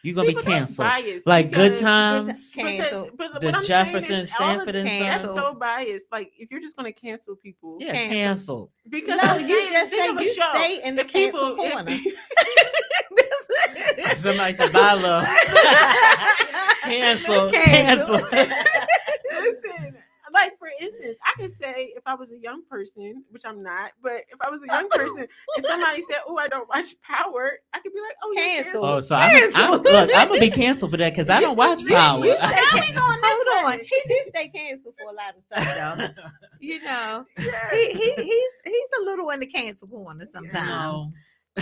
A: you're gonna
C: See,
A: be
C: but that's
A: canceled.
C: biased.
A: Like Good
C: because-
A: Times,
B: Canceled.
C: But
A: the
C: what I'm
A: Jefferson,
C: saying is, all of
A: Sanford and
B: Cancel.
C: that's
A: Son.
C: so biased. Like, if you're just gonna cancel people,
A: Yeah,
B: Cancel.
A: canceled.
C: because
B: No,
C: I'm
B: you
C: saying,
B: just
C: think
B: say
C: of a
B: you
C: show.
B: stay in the
C: If people-
B: cancel
C: if-
B: corner.
A: Somebody said bye love. Cancel.
B: Cancel.
C: Listen, like for instance, I could say if I was a young person, which I'm not, but if I was a young person and somebody said, "Oh, I don't watch Power," I could be like, "Oh, you're
B: Cancel.
A: Oh, so
B: Cancel.
A: look, I'm gonna be canceled for that because I don't watch
C: You-
A: Power.
C: you stay-
B: Hold on. He do stay canceled for a lot of stuff though. You know.
C: Yeah.
B: He's a little in the cancel corner sometimes.
A: No.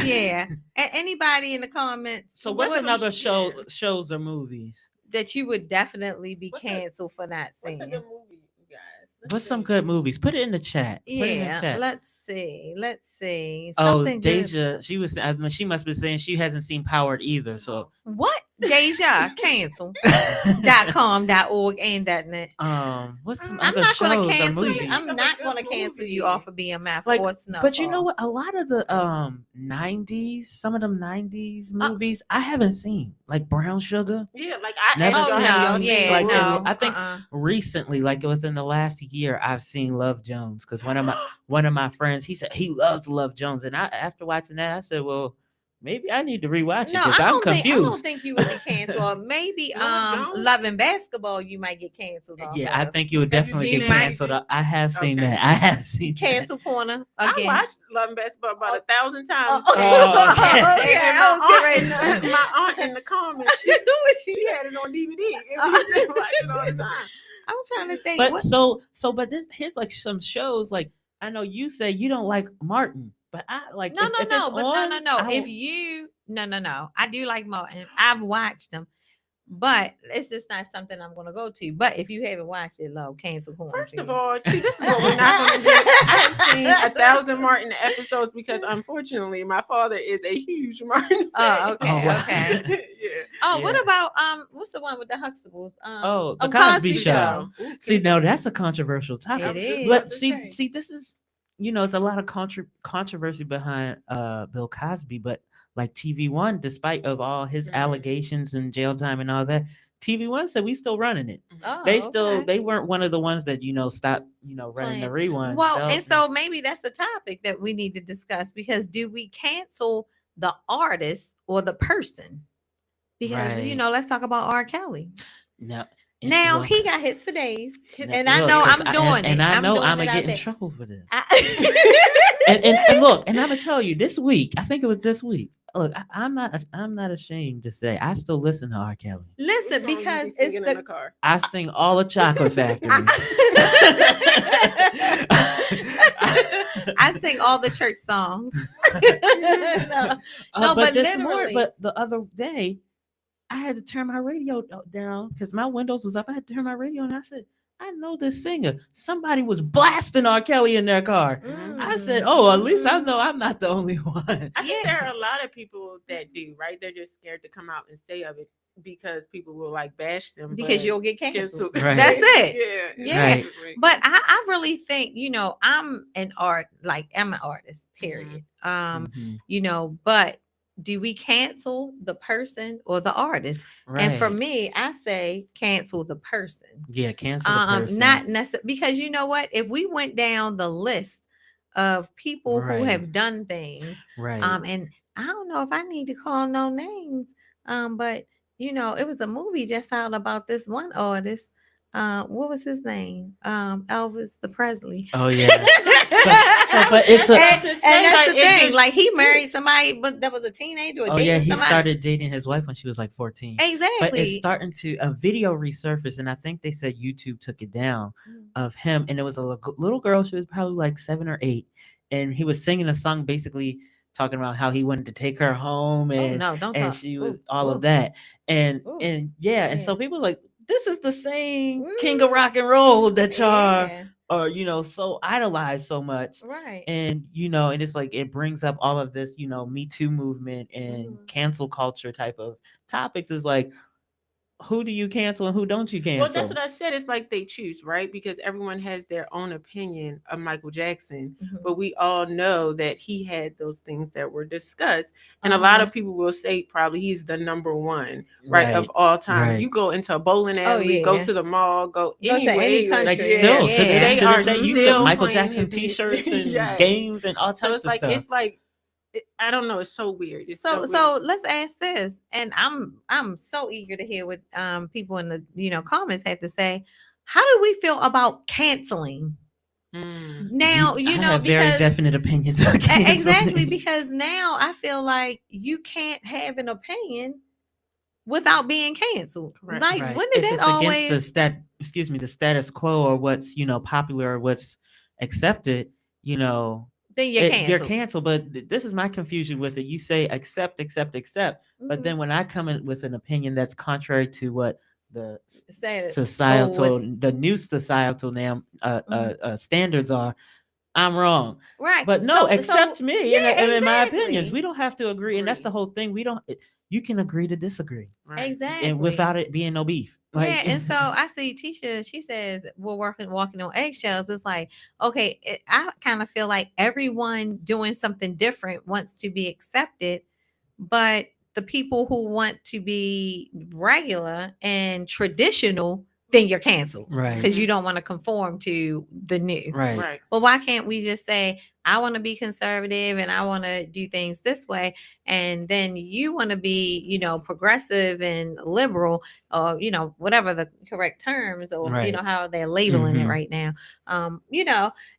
B: Yeah. And anybody in the comments
A: So what's
C: What's
A: another
C: some-
A: shows or movies?
B: that you would definitely be
C: What's a-
B: canceled for not
C: What's a
B: seeing?
C: good movie, you guys?
A: What's some good movies? Put it in the chat. Put it in the
B: Yeah,
A: chat.
B: let's see. Let's see.
A: Oh,
B: Something good.
A: Deja, she was. I mean, she must be saying she hasn't seen Powered either. So,
B: What? Deja cancel. Dot com, dot org, and dot net.
A: what's some
B: I'm
A: other
B: not gonna
A: shows or
B: cancel you.
A: movies?
B: I'm not gonna cancel you off of BMF
A: Like,
B: or
A: but you know
B: Snowfall.
A: what? A lot of the '90s, some of them '90s
B: Uh,
A: movies, I haven't seen. Like Brown Sugar,
C: Yeah, like I
A: never
C: asked
B: oh
C: y'all,
A: seen.
C: have
B: no,
C: y'all seen
B: yeah,
C: it?
A: Like, and
B: no,
A: I think recently, like within the last year, I've seen Love Jones because one of my friends, he said he loves Love Jones, and I after watching that, I said, well, maybe I need to rewatch it
B: no.
A: because I'm
B: I don't
A: confused.
B: think you would be canceled. Or maybe
C: Love Jones?
B: Love and Basketball you might get canceled off
A: Yeah, I
B: of.
A: think you would
C: Have you
A: definitely
C: seen
A: get
B: You
C: that,
B: might
A: canceled.
C: Gigi?
A: I have seen
C: Okay.
A: that. I have seen that.
B: cancel corner
C: I
B: again.
C: watched Love and Basketball about
B: Oh,
C: 1,000
B: oh,
C: times.
A: Oh, okay.
B: yeah,
C: And
B: I was getting
C: my
B: ready.
C: aunt, my aunt in the comments, she had it on DVD, and we used to watch it all the time.
B: I'm trying to think.
A: But
B: What?
A: but this here's like some shows like I know you say you don't like Martin, but I like
B: No, no,
A: if it's
B: no. But no,
A: on,
B: no, no.
A: I
B: If
A: will.
B: you no. I do like Martin. I've watched them, but it's just not something I'm gonna go to. But if you haven't watched it, love cancel corner for
C: First of
B: you.
C: all, see, this is what we're not going to do. I have seen 1,000 Martin episodes because, unfortunately, my father is a huge Martin
B: Oh,
C: fan.
A: Oh,
B: okay,
A: wow.
B: okay.
C: Yeah.
B: Oh,
A: Yeah.
B: what about what's the one with the Huxtables?
A: Oh, the
B: Oh,
A: Cosby
B: Cosby
A: Show.
B: Show.
C: Ooh,
A: See,
C: kids.
A: now that's a controversial
C: I
B: It
A: topic.
C: was just about
A: But
B: is.
C: to
A: see,
C: say.
A: see, this is it's a lot of controversy behind Bill Cosby, but like TV1, despite of all his
C: Mhm.
A: allegations and jail time and all that, TV1 said we still running it. They
B: Oh,
A: still
B: okay.
A: they weren't one of the ones that stopped running the
B: Playing.
A: reruns.
B: Well, and so maybe that's a topic that we need to discuss because do we cancel the artist or the person? Because
A: Right.
B: let's talk about R. Kelly.
A: No,
B: Now
A: look,
B: he got hits for days,
C: Hit
B: and I
A: look,
B: know
A: because
B: I'm doing
A: and
B: it.
A: I
B: I'm
A: know
B: doing
A: I'm
B: it
A: gonna
B: out
A: get in
B: there.
A: trouble for this.
B: I-
A: And look, and I'm gonna tell you this week. I think it was this week. Look, I'm not ashamed to say I still listen to R. Kelly.
C: What
B: Listen,
C: song you be
B: because it's
C: singing in the
B: the.
C: car?
A: I sing all of Chocolate Factory.
B: I sing all the church songs. No, no,
A: But
B: but
A: this more,
B: literally.
A: but the other day, I had to turn my radio down because my windows was up. I had to turn my radio and I said, I know this singer. Somebody was blasting R. Kelly in their car. I said, oh, at least I
B: Mhm.
A: know I'm not the only one.
C: I think there are a
B: Yes.
C: lot of people that do, right? They're just scared to come out and say of it because people will like bash them.
B: Because
C: But
B: you'll get
C: cancel.
B: canceled.
A: Right.
B: That's it.
C: Yeah,
B: Yeah.
A: Right.
C: exactly.
B: But I really think, I'm I'm an artist, period.
A: Mhm.
B: But do we cancel the person or the artist? And for
A: Right.
B: me, I say cancel the person.
A: Yeah, cancel the person.
B: Not necessarily because you know what? If we went down the list of people who
A: Right.
B: have done things,
A: Right.
B: and I don't know if I need to call no names, but it was a movie just out about this one artist. What was his name? Elvis the Presley.
A: Oh yeah. But it's a
C: Not to
B: And
C: say,
B: that's
C: like,
B: the
C: it
B: thing.
C: just
B: Like he married somebody, but that was a teenager or
A: oh yeah,
B: dating
A: he
B: somebody.
A: started dating his wife when she was like 14. But it's
B: Exactly.
A: starting to a video resurface, and I think they said YouTube took it down of him, and it was a little girl. She was probably like 7 or 8, and he was singing a song basically talking about how he wanted to take her home,
B: Oh
A: and
B: no, don't talk.
A: she was
B: Ooh,
A: all of
B: ooh,
A: that, and
B: ooh.
A: and yeah, and
B: Yeah.
A: so people was like, this is the same king of rock and roll that y'all
B: Yeah.
A: are so idolized so much.
B: Right.
A: And and it's like it brings up all of this Me Too movement and
B: Mhm.
A: cancel culture type of topics. Is like, who do you cancel and who don't you
C: well, that's
A: cancel?
C: what I said. It's like they choose, right? Because everyone has their own opinion of Michael Jackson,
B: Mhm.
C: but we all know that he had those things that were discussed. And a lot
B: Uh-huh.
C: of people will say probably he's the number one, right, of
A: Right,
C: all time.
A: right.
C: You go into a bowling
B: Oh
C: alley, go
B: yeah.
C: to the mall, go
B: Go to any
C: anywhere.
A: Like
B: country.
C: Yeah,
A: still to this
B: Yeah.
C: they
A: to this
C: are
A: day, you still
C: still
B: Mhm.
A: Michael
C: playing
A: Jackson
C: his music.
A: T-shirts and
C: Yes.
A: games and all
C: So
A: types of stuff.
C: it's like I don't know. It's so weird. It's so
B: So
C: weird.
B: so let's ask this, and I'm so eager to hear what people in the comments have to say. How do we feel about canceling
C: Mm.
B: now?
A: I have very
B: Because
A: definite opinions on
B: exactly
A: canceling.
B: because now I feel like you can't have an opinion without being canceled.
C: Correct.
B: Like
A: Right.
B: when did
A: If
B: that
A: it's against the
B: always?
A: the status quo or what's, popular or what's accepted,
B: Then you're
A: you're
B: canceled.
A: canceled. But this is my confusion with it. You say accept, accept, accept. But
B: Mhm.
A: then when I come in with an opinion that's contrary to what
B: Say it. Oh,
A: societal,
B: what's
A: the new societal now
B: mhm.
A: standards are, I'm wrong.
B: Right.
A: But no,
B: So
A: accept me and,
B: yeah,
A: in my opinions. We
B: exactly.
A: don't have to agree, and that's the
C: Agree.
A: whole thing. We don't. You can agree to disagree,
C: Right.
A: and
B: Exactly.
A: without it being no beef.
B: Yeah,
A: Like,
B: and so I see Tisha. She says we're walking on eggshells. It's like, okay, I kind of feel like everyone doing something different wants to be accepted, but the people who want to be regular and traditional, then you're canceled
A: right,
B: because
C: Mm-hmm.
B: you don't want to conform to the new.
A: right,
C: Right.
B: But why can't we just say, I want to be conservative and I want to do things this way? And then you want to be, progressive and liberal, or, whatever the correct terms, or,
A: right.
B: how they're labeling it
A: Hmm.
B: right now.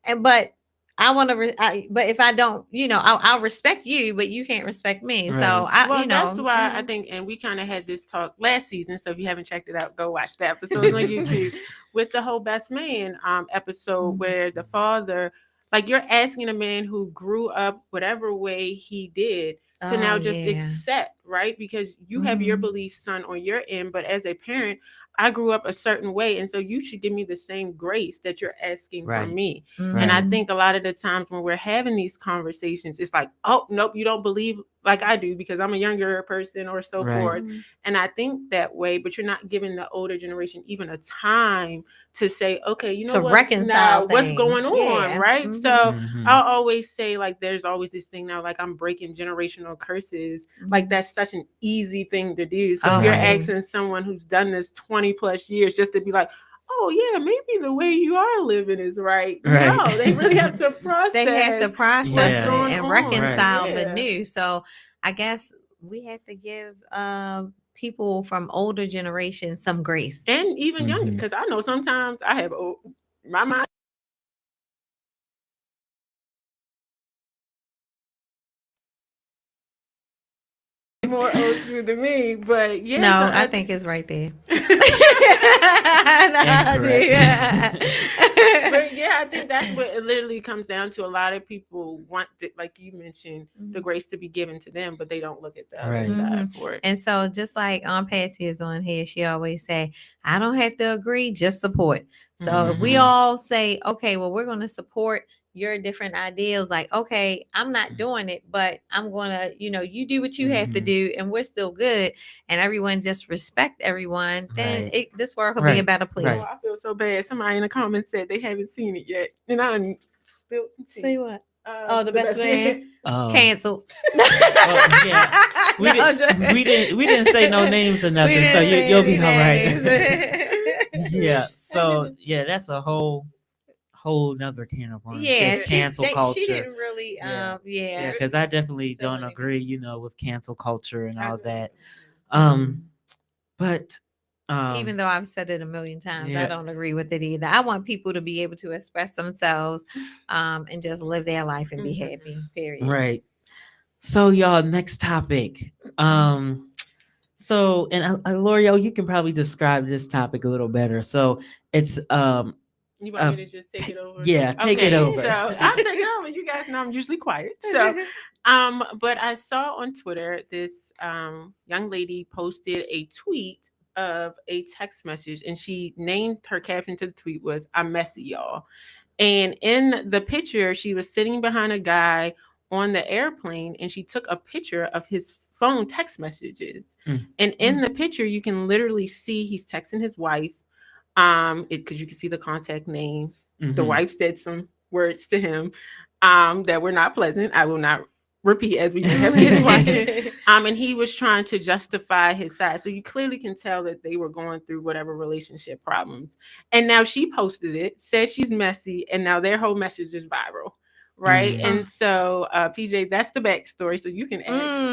B: And but I want to, but if I don't, I'll respect you, but you can't respect me. So
A: Right.
B: I,
C: Well, that's why I
B: mhm.
C: think, and we kind of had this talk last season. So if you haven't checked it out, go watch the episodes on YouTube with the whole best man episode
B: Mhm.
C: where the father, like you're asking a man who grew up whatever way he did to
B: Oh
C: now just
B: yeah.
C: accept, right? Because you have your
B: Mhm.
C: beliefs, son, on your end, but as a parent, I grew up a certain way, and so you should give me the same grace that you're asking from
A: Right.
C: me. And I
A: Right.
B: Mhm.
C: think a lot of the times when we're having these conversations, it's like, oh, nope, you don't believe like I do because I'm a younger person or so
A: Right.
C: forth.
B: Mhm.
C: And I think that way, but you're not giving the older generation even a time to say, okay, you know
B: To
C: what?
B: reconcile
C: Now, what's
B: things.
C: going on?
B: Yeah.
C: Right.
B: Mhm.
C: So
A: Hmm.
C: I'll always say, like, there's always this thing now, like, I'm breaking generational curses. Like,
B: Mhm.
C: that's such an easy thing to do. So if you're
A: Right.
B: Oh.
C: asking someone who's done this 20 plus years just to be like, oh yeah, maybe the way you are living is right.
A: Right.
C: No, they really have to
B: They have to
C: process what's
B: process
A: Yeah.
B: it
C: going
B: and
C: on.
A: Right.
B: reconcile the
C: Yeah.
B: new. So I guess we have to give people from older generations some grace.
C: And even younger,
A: Hmm.
C: because I know sometimes I have my mind more old school than me, but yeah, so
B: No, I think it's right there. No, I
A: Incorrect.
C: but yeah, I think that's what it literally comes down to. A lot of people want, like you mentioned, the
B: do.
C: grace to be given to them, but they don't look at the other
A: Right.
C: side
B: Hmm.
C: for it.
B: And so, just like Aunt Patsy is on here, she always say, "I don't have to agree, just support." So if we
A: Hmm.
C: Mhm.
B: all say, "Okay, well, we're going to support your different ideals," like, "Okay, I'm not doing it, but I'm gonna, you do what you have to
A: Hmm.
B: do, and we're still good," and everyone just respect everyone, then
A: Right.
B: this world will be a
A: Right.
B: better
C: Oh,
A: Right.
B: place.
C: I feel so bad. Somebody in the comments said they haven't seen it yet, and I done spilled some tea.
B: See what? Oh, the
C: The
B: best
C: best
B: man
C: man.
A: Oh.
B: canceled.
A: Well, yeah.
B: No,
A: We did.
B: I'm joking.
A: We didn't say no names or
B: We
A: nothing, so
B: didn't say
A: you'll
B: any
A: be all right.
B: names.
A: Yeah. So yeah, that's a whole nother can of worms.
B: Yeah,
A: Just
C: Yeah.
A: cancel
B: she
A: culture.
B: didn't really
A: Yeah. Yeah,
B: yeah.
A: because I definitely
B: Don't
A: don't
B: wanna even
A: agree, with cancel culture and
C: I
A: all
C: don't
A: that.
C: either.
A: Um, but
B: even though I've said it a million times, I
A: yeah,
B: don't agree with it either. I want people to be able to express themselves and just live their life and be
C: Mhm.
B: happy. Period.
A: right. So y'all, next topic. So and L'Oreal, you can probably describe this topic a little better. So it's
C: You want
A: uh
C: me to just take it over?
A: yeah, take it
C: Okay,
A: over.
C: so I'll take it over. You guys know I'm usually quiet. So, but I saw on Twitter this young lady posted a tweet of a text message, and she named her caption to the tweet was "I'm messy, y'all." And in the picture, she was sitting behind a guy on the airplane, and she took a picture of his phone text messages.
A: Mm,
C: And in the picture, you can literally see he's texting his wife it because you can see the contact name. The
A: mm-hmm.
C: wife said some words to him that were not pleasant. I will not repeat, as we may have kids watching. And he was trying to justify his side, so you clearly can tell that they were going through whatever relationship problems. And now she posted it, says she's messy, and now their whole message is viral, right?
A: Mm.
C: And so PJ, that's the backstory, so you can ask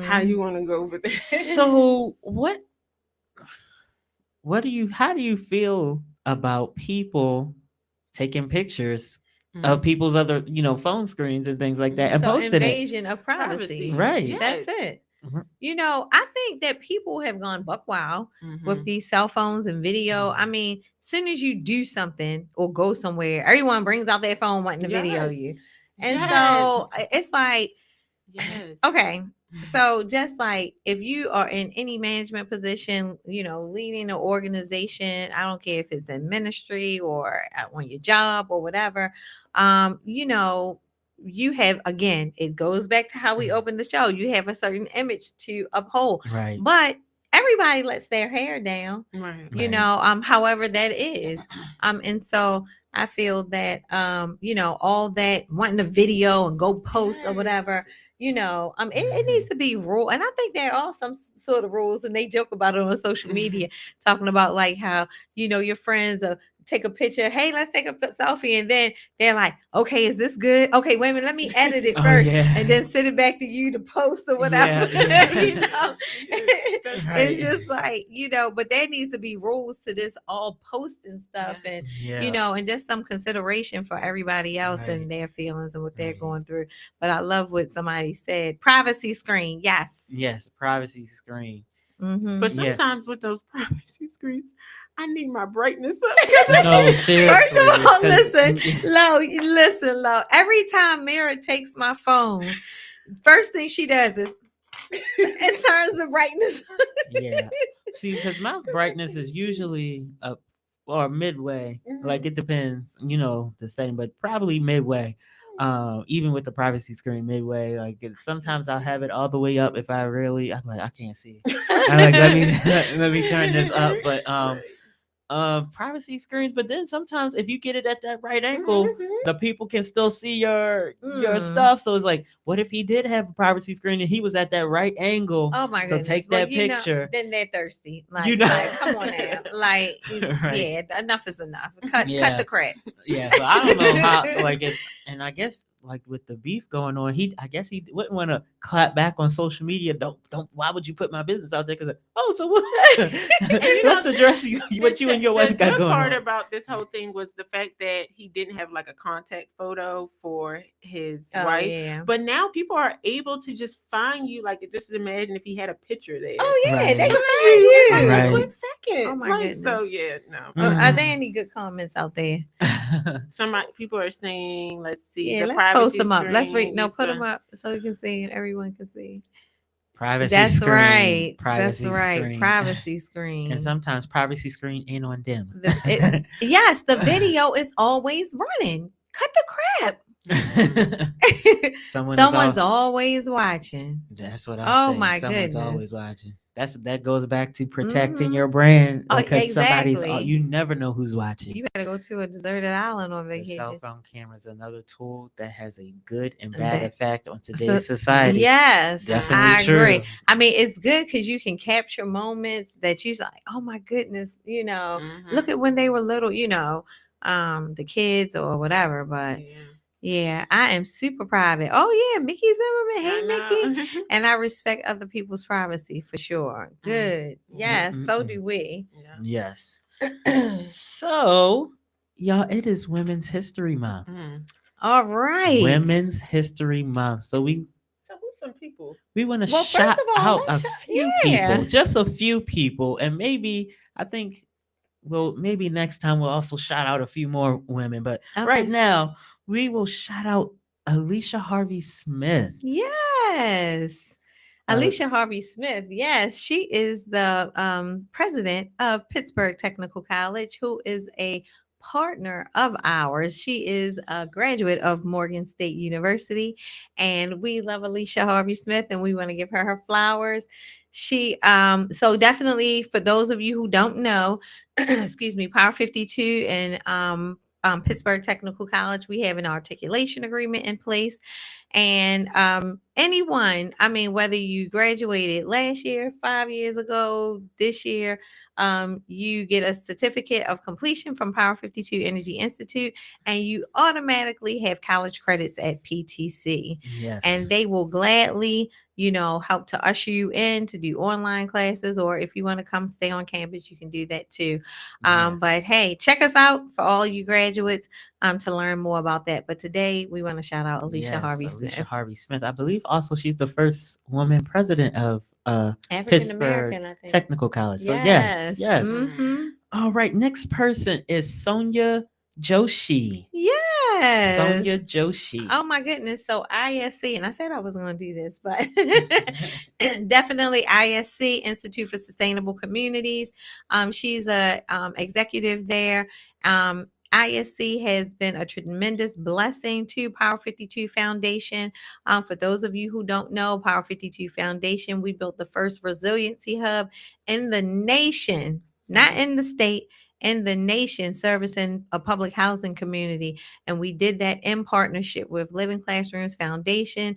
C: how you
B: Mm.
C: want to go over this.
A: So what do you how do you feel about people taking pictures of
C: Mhm.
A: people's other, phone screens and things like that
C: Mhm.
A: and
B: So
A: posting it?
B: invasion of privacy.
C: Privacy,
A: Right.
B: That's
C: yes.
B: it.
A: R-
B: I think that people have gone buck wild with
C: Mhm.
B: these cell phones and video. I mean, soon as you do something or go somewhere, everyone brings out their phone wanting to video you.
C: Yes.
B: And so
C: Yes.
B: it's like,
C: Yes.
B: okay. So just like if you are in any management position, leading an organization, I don't care if it's in ministry or on your job or whatever, you have, again, it goes back to how we opened the show. You have a certain image to uphold,
A: Right.
B: but everybody lets their hair down,
C: Right.
A: Right.
B: however that is. And so I feel that, all that wanting a video and go post or whatever, it needs to be rule. And I think there are some sort of rules, and they joke about it on social media, talking about like how, your friends are take a picture. Hey, let's take a selfie. And then they're like, okay, is this good? Okay, wait a minute, let me edit it
A: Oh
B: first
A: yeah.
B: and then send it back to you to post or whatever.
A: Yeah, yeah.
C: That's
A: Right.
B: It's just like, but there needs to be rules to this all posting stuff, and
A: Yeah.
B: and just some consideration for everybody else
A: Right.
B: and their feelings and what they're
A: Right.
B: going through. But I love what somebody said. Privacy screen. Yes.
A: Yes, privacy screen.
B: Mm-hmm.
C: But
A: Yeah.
C: sometimes with those privacy screens, I need my brightness up because
A: No,
B: First
A: seriously.
B: of all,
A: 'cause-
B: listen, Lo. Every time Mira takes my phone, first thing she does is it turns the brightness.
A: Yeah. See, because my brightness is usually up or midway. Like it depends, the setting, but probably midway. Even with the privacy screen, midway. Like sometimes I'll have it all the way up if I'm like, I can't see. I'm like, let me let me turn this up. But privacy screens, but then sometimes if you get it at that right angle, the people can still see your
B: Mm.
A: stuff. So it's like, what if he did have a privacy screen and he was at that right angle?
B: Oh my
A: So
B: goodness.
A: take
B: Well,
A: that picture.
B: then they're thirsty. Like,
A: You know.
B: come on now. Like,
A: Right.
B: yeah, enough is enough. Cut
A: Yeah.
B: the crap.
A: Yeah, so I don't know how, like, if, and I guess like with the beef going on, I guess he wouldn't want to clap back on social media. Don't. Why would you put my business out there? Because oh, so what? What's the dress what you and your wife
C: the
A: got
C: good
A: going
C: part
A: on?
C: about this whole thing was the fact that he didn't have like a contact photo for his
B: Oh
C: wife.
B: yeah.
C: But now people are able to just find you. Like, just imagine if he had a picture there.
B: Oh yeah, they
A: Right.
B: can
C: Find
B: find
C: you in like
B: you.
C: a
A: Right.
C: quick second.
B: Oh my
C: Like, so
B: goodness.
C: yeah, no.
B: Are there
A: Mhm.
B: any good comments out there?
C: People are saying, let's see,
B: Yeah,
C: the
B: let's post
C: privacy
B: them up. Let's read.
C: screen
B: No,
C: used
B: put
C: to-
B: them up so you can see. Everyone can see.
A: Privacy
B: That's
A: screen.
B: right.
A: Privacy
B: That's right.
A: screen.
B: Privacy screen.
A: And sometimes privacy screen ain't on them.
B: Yes, the video is always running. Cut the crap. Someone's always watching.
A: That's what I
B: Oh
A: say.
B: my
A: Someone's always
B: goodness.
A: watching. That goes back to protecting
B: Mhm.
A: your brand
B: Oh,
A: because somebody's
B: exactly.
A: you never know who's watching.
B: You better go to a deserted island on
A: The cell
B: vacation.
A: phone camera is another tool that has a good and
B: And
A: bad
B: that-
A: effect on
B: So,
A: today's society.
B: yes,
A: Definitely
B: I
A: true.
B: agree. I mean, it's good because you can capture moments that you're like, oh my goodness,
C: Mhm.
B: look at when they were little, the kids or whatever. But
C: Yeah.
B: yeah, I am super private. Oh yeah, Mickey Zimmerman. Hey
C: I
B: Mickey.
C: know.
B: And I respect other people's privacy for sure. Good. Yes, so do we.
C: Yeah.
A: Yes. So, y'all, it is Women's History Month.
C: Mm.
B: All right.
A: Women's History Month. So
C: So who's some people?
A: we want to
B: Well, first
A: shout
B: of all,
A: out a
B: let's
A: few
B: yeah.
A: people, just a few people, and maybe I think maybe next time we'll also shout out a few more women. But right
B: Okay.
A: now we will shout out Alicia Harvey Smith.
B: Yes. Alicia Harvey Smith. Yes, she is the president of Pittsburgh Technical College, who is a partner of ours. She is a graduate of Morgan State University, and we love Alicia Harvey Smith, and we want to give her flowers. She so definitely for those of you who don't know, excuse me, Power 52 and Pittsburgh Technical College, we have an articulation agreement in place. And anyone, I mean, whether you graduated last year, 5 years ago, this year, you get a certificate of completion from Power 52 Energy Institute, and you automatically have college credits at PTC.
A: Yes.
B: And they will gladly, help to usher you in to do online classes, or if you want to come stay on campus, you can do that too. But hey, check us out for all you graduates to learn more about that. But today we want to shout out Alicia Harvey Smith.
A: Alicia Harvey Smith. I believe also she's the first woman president of
B: African
A: Pittsburgh
B: American, I think.
A: Technical College. So yes.
B: Mm-hmm.
A: All right, next person is Sonia Joshi.
B: Yes.
A: Sonia
B: Yes.
A: Joshi.
B: Oh my goodness. So ISC, and I said I was going to do this, but definitely ISC, Institute for Sustainable Communities. She's a executive there. ISC has been a tremendous blessing to Power 52 Foundation. For those of you who don't know, Power 52 Foundation, we built the first resiliency hub in the nation, not in the state, in the nation, servicing a public housing community. And we did that in partnership with Living Classrooms Foundation,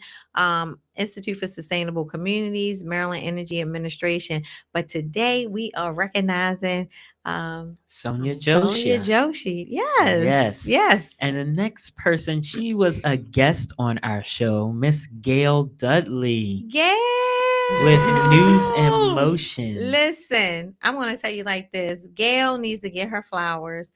B: Institute for Sustainable Communities, Maryland Energy Administration. But today we are recognizing
A: Sonia
B: Sonia
A: Joshi.
B: Joshi. Yes,
A: Yes.
B: yes.
A: And the next person, she was a guest on our show, Miss Gail Dudley
B: Yeah.
A: with News and Motion.
B: Listen, I'm going to tell you like this. Gail needs to get her flowers.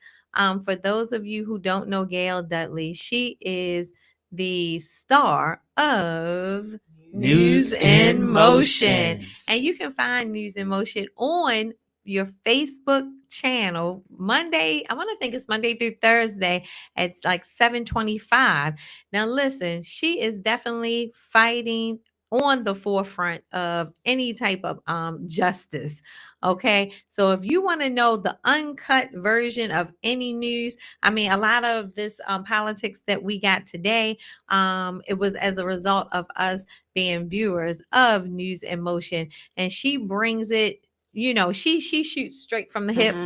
B: For those of you who don't know Gail Dudley, she is the star of News in Motion. And you can find News in Motion on your Facebook channel Monday. I want to think it's Monday through Thursday at like 7:25. Now listen, she is definitely fighting on the forefront of any type of justice. Okay. So if you want to know the uncut version of any news, I mean, a lot of this politics that we got today, it was as a result of us being viewers of News in Motion. And she brings it, she shoots straight from the hip.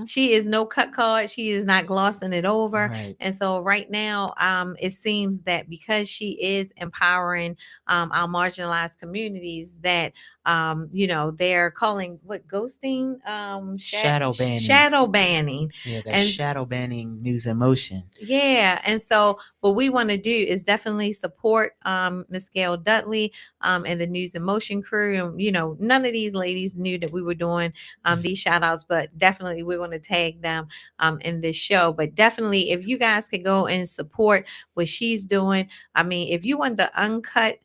B: She is no cut card. She is not glossing it over.
A: Right.
B: And so right now, it seems that because she is empowering our marginalized communities, that they're calling what ghosting,
A: Shadow banning.
B: shadow banning.
A: Yeah, they're
B: And
A: shadow banning News and Motion.
B: yeah, and so what we want to do is definitely support Miss Gail Dudley and the News and Motion crew. And none of these ladies knew that we were doing these shout outs, but definitely we want to tag them in this show. But definitely, if you guys could go and support what she's doing, I mean, if you want the uncut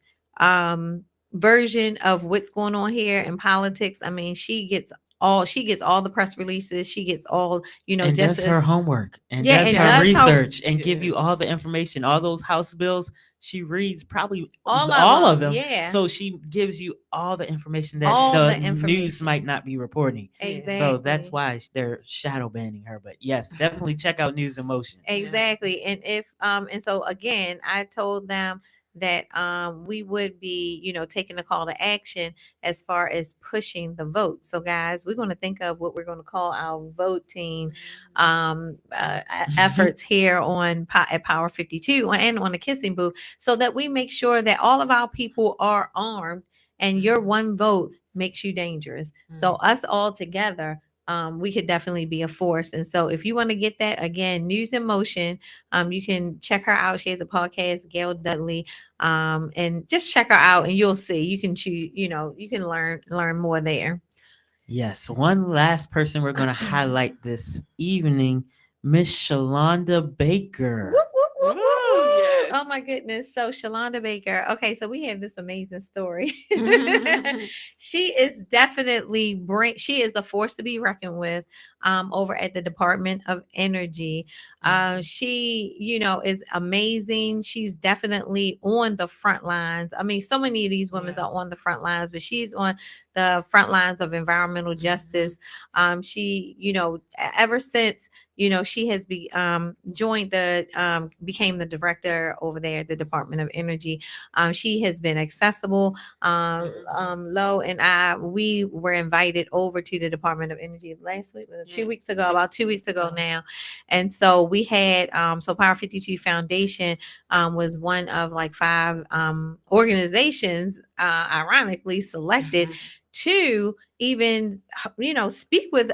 B: version of what's going on here in politics, I mean, she gets all the press releases, she gets all,
A: And
B: just
A: does
B: as
A: her homework and
B: yeah,
A: does
B: and
A: her
B: does her
A: research and give you all the information, all those House bills. She reads probably
B: all
A: all
B: of
A: of
B: them.
A: them.
B: Yeah.
A: So she gives you all the information that
B: All
A: the
B: the
A: news
B: information.
A: might not be reporting.
B: Exactly.
A: So that's why they're shadow banning her. But yes, definitely check out News and Motion.
B: Exactly. And if and so again, I told them that we would be, taking the call to action as far as pushing the vote. So guys, we're going to think of what we're going to call our voting efforts here at Power 52 and on the Kissing Booth, so that we make sure that all of our people are armed and your one vote makes you dangerous. So us all together, we could definitely be a force. And so if you want to get that, again, News in Motion, you can check her out. She has a podcast, Gail Dudley, and just check her out and you'll see. You can choose, you can learn more there.
A: Yes, one last person we're going to highlight this evening, Miss Shalonda Baker.
B: Whoop, whoop, whoop, whoop, whoop.
C: Yes.
B: Oh my goodness. So Shalonda Baker. Okay, so we have this amazing story. She is definitely she is a force to be reckoned with over at the Department of Energy. She, is amazing. She's definitely on the front lines. I mean, so many of these women are on the front lines, but she's on the front lines of environmental justice. She, ever since she has joined became the director over there at the Department of Energy. She has been accessible. Lo and we were invited over to the Department of Energy last week, about 2 weeks ago now. And so we had, so Power 52 Foundation was one of like 5 organizations, ironically selected to even speak with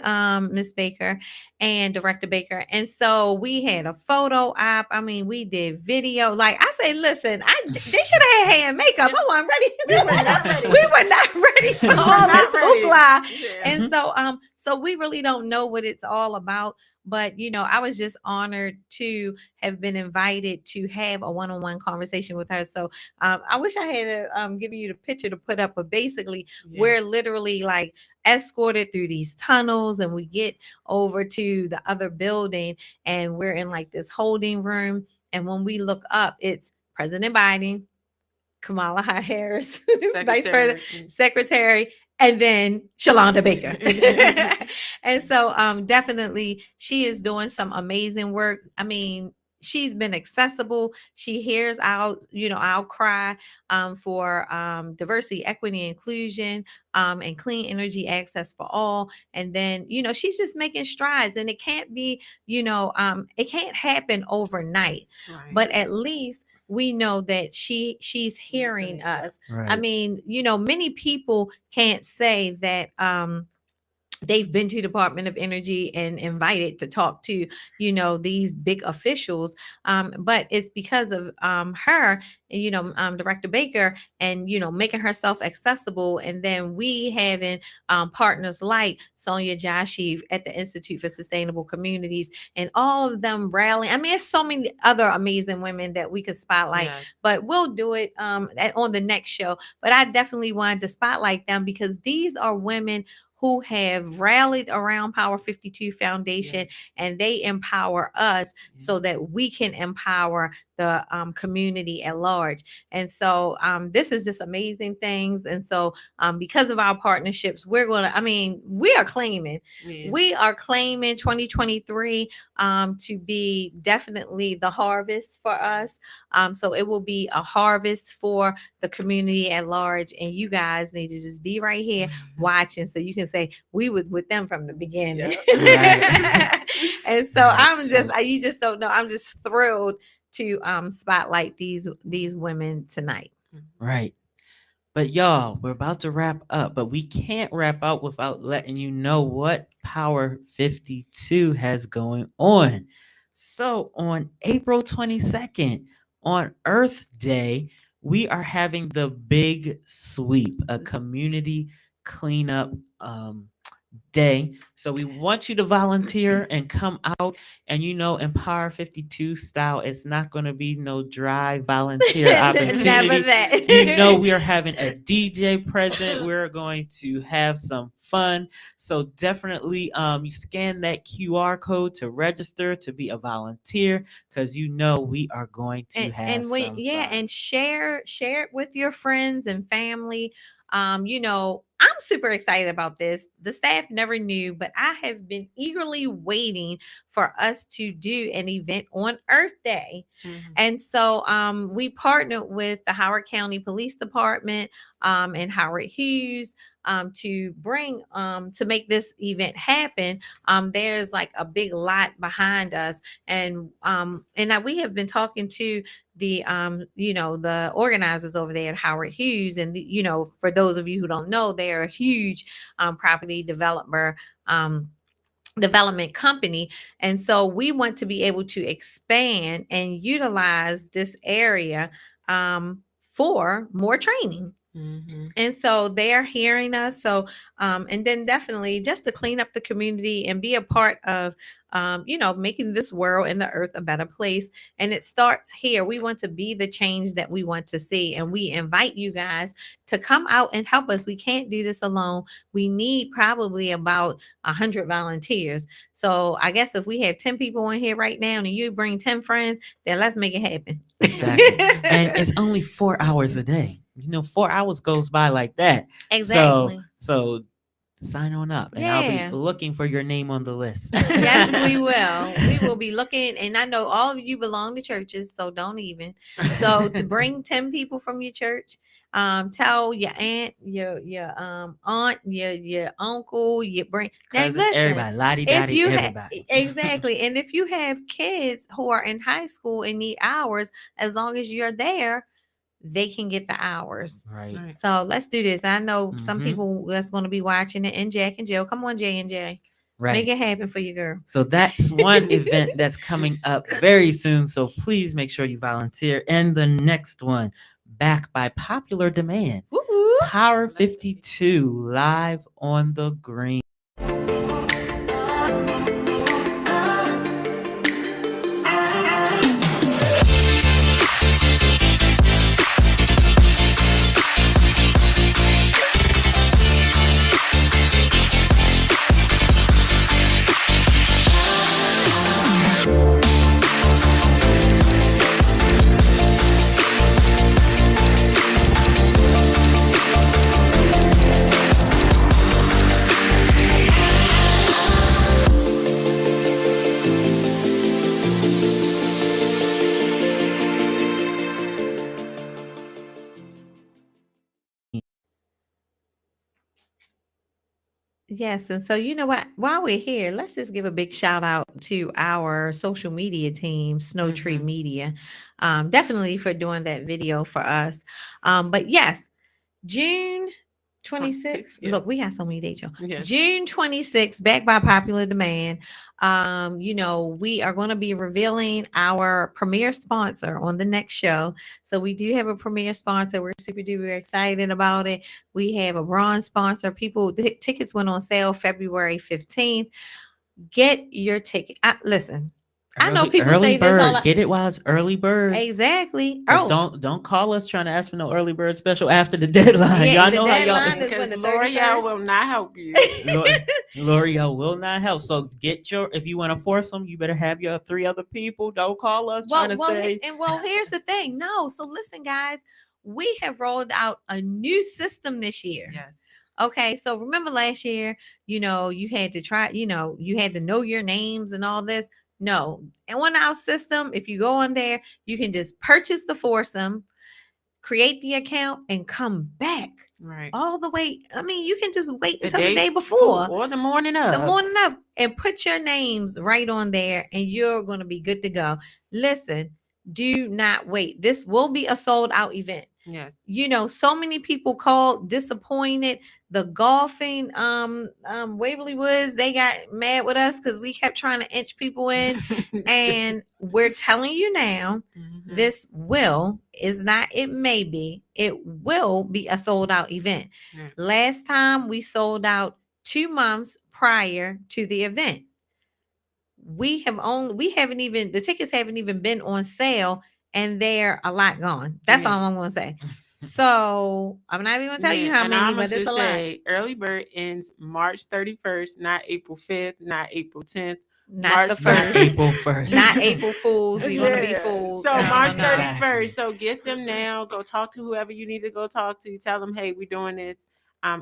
B: Miss Baker and Director Baker. And so we had a photo op. I mean, we did video. Like I say, listen, they should have had hair and makeup. I wasn't ready.
C: We were not ready.
B: We were not ready for
C: We were
B: all
C: not
B: this
C: ready.
B: hoopla.
C: Yeah.
B: And so we really don't know what it's all about. But I was just honored to have been invited to have a one-on-one conversation with her. So I wish I had given you the picture to put up, but basically
C: Yeah.
B: we're literally like escorted through these tunnels, and we get over to the other building, and we're in like this holding room. And when we look up, it's President Biden, Kamala Harris, Vice President,
C: Secretary.
B: Secretary, and then Shalonda Baker. And so definitely she is doing some amazing work. I mean, she's been accessible. She hears our cry for diversity, equity, inclusion, and clean energy access for all. And then, she's just making strides, and it can't be, it can't happen overnight,
C: Right.
B: but at least we know that she's hearing
C: Listening.
B: us. I
A: Right.
B: mean, many people can't say that they've been to Department of Energy and invited to talk to these big officials, but it's because of her, Director Baker, and making herself accessible. And then we having partners like Sonia Joshi at the Institute for Sustainable Communities, and all of them rallying. I mean, there's so many other amazing women that we could spotlight,
C: Yes.
B: but we'll do it on the next show. But I definitely wanted to spotlight them because these are women who have rallied around Power 52 Foundation,
C: Yes.
B: and they empower us so that we can empower the community at large. And so this is just amazing things. And so because of our partnerships, we are claiming,
C: Yeah.
B: 2023 to be definitely the harvest for us. So it will be a harvest for the community at large. And you guys need to just be right here watching, so you can say we was with them from the beginning.
A: Right.
B: And so
A: Right. So
B: you just don't know, I'm just thrilled to spotlight these women tonight.
A: right. But y'all, we're about to wrap up, but we can't wrap up without letting you know what Power 52 has going on. So, on April 22nd, on Earth Day, we are having the Big Sweep, a community cleanup day. So we want you to volunteer and come out. And in Power 52 style, it's not going to be no dry volunteer
B: Never
A: opportunity.
B: that.
A: We are having a DJ present. We're going to have some fun. So definitely you scan that QR code to register to be a volunteer, because we are going to have
B: And when
A: some
B: yeah,
A: fun.
B: and share it with your friends and family. I'm super excited about this. The staff never knew, but I have been eagerly waiting for us to do an event on Earth Day.
C: Mhm.
B: And so we partnered with the Howard County Police Department and Howard Hughes to bring to make this event happen. There's like a big lot behind us, and now we have been talking to the organizers over there at Howard Hughes. And for those of you who don't know, they're a huge property development company. And so we want to be able to expand and utilize this area for more training.
C: Mhm.
B: And so they're hearing us. So, and then definitely just to clean up the community and be a part of, making this world and the earth a better place. And it starts here. We want to be the change that we want to see. And we invite you guys to come out and help us. We can't do this alone. We need probably about 100 volunteers. So I guess if we have 10 people in here right now and you bring 10 friends, then let's make it happen.
A: Exactly. And it's only 4 hours a day. 4 hours goes by like that. So
B: Exactly.
A: so sign on up, and I'll be
B: Yeah.
A: looking for your name on the list.
B: Yes, we will. We will be looking, and I know all of you belong to churches, so don't even. So to bring 10 people from your church, tell your aunt, your aunt, your uncle, you bring now
A: Cousins,
B: listen,
A: everybody, lottie
B: if
A: dottie,
B: you have
A: everybody.
B: exactly, and if you have kids who are in high school and need hours, as long as you're there, they can get the hours.
A: Right.
C: Right.
B: So let's do this. I know some
A: Hmm.
B: people that's going to be watching it, and Jack and Jill. Come on, J and J. Make
A: Right.
B: it happen for you, girl.
A: So that's one event that's coming up very soon. So please make sure you volunteer. And the next one, back by popular demand,
B: Woo-hoo.
A: Power 52 live on the green.
B: Yes, and so you know what? While we're here, let's just give a big shout out to our social media team, Snow Tree
C: Mm-hmm.
B: Media, definitely for doing that video for us. But yes, June
C: 26.
B: 26th. Look,
C: Yes.
B: we got so many dates, y'all.
C: Yes.
B: June 26th, back by popular demand. We are going to be revealing our premier sponsor on the next show. So we do have a premier sponsor. We're super duper excited about it. We have a bronze sponsor. Tickets went on sale February 15th. Get your ticket. Listen, I know people
A: Early
B: say this all
A: bird.
B: the
A: Get it while it's early bird.
B: exactly.
A: Cause
B: Oh,
A: don't call us trying to ask for no early bird special after the deadline.
B: yeah,
A: Y'all
B: the
A: know how y'all
B: deadline is when
C: Because
B: the
C: L'Oreal
B: 31st.
C: will not help you.
A: L'Oreal will not help. So get your if you want to force them, you better have your three other people. Don't call us trying to say
B: Here's the thing. No, so listen, guys, we have rolled out a new system this year.
C: Yes.
B: Okay, so remember last year, you had to try, you had to know your names and all this. No, and on our system, if you go on there, you can just purchase the foursome, create the account, and come back
C: Right.
B: all the way. I mean, you can just wait
C: The
B: until the
C: day
B: day
C: before
B: before,
C: or the morning
B: the
C: of.
B: morning of, and put your names right on there, and you're going to be good to go. Listen, do not wait. This will be a sold out event.
C: Yes.
B: So many people called disappointed. The golfing Waverly Woods, they got mad with us because we kept trying to inch people in. And we're telling you now,
C: Mhm.
B: this will is not, it may be, it will be a sold out event.
C: Yeah.
B: Last time we sold out 2 months prior to the event. We haven't even, the tickets haven't even been on sale, and they're a lot gone. That's
C: Yeah.
B: all I'm gonna say. So I'm not even gonna tell you
C: Yeah,
B: how
C: and I
B: many, but
C: must
B: it's a
C: just
B: lot.
C: say, early bird ends March 31st, not April 5th, not April 10th,
B: Not the
C: March
A: not
C: 1st.
A: April
B: first,
A: first.
B: not April Fools. You're gonna be
C: Yeah.
B: fooled.
C: So
B: No, no,
C: March
B: no.
A: Exactly.
C: 31st. So get them now. Go talk to whoever you need to go talk to. Tell them, hey, we're doing this.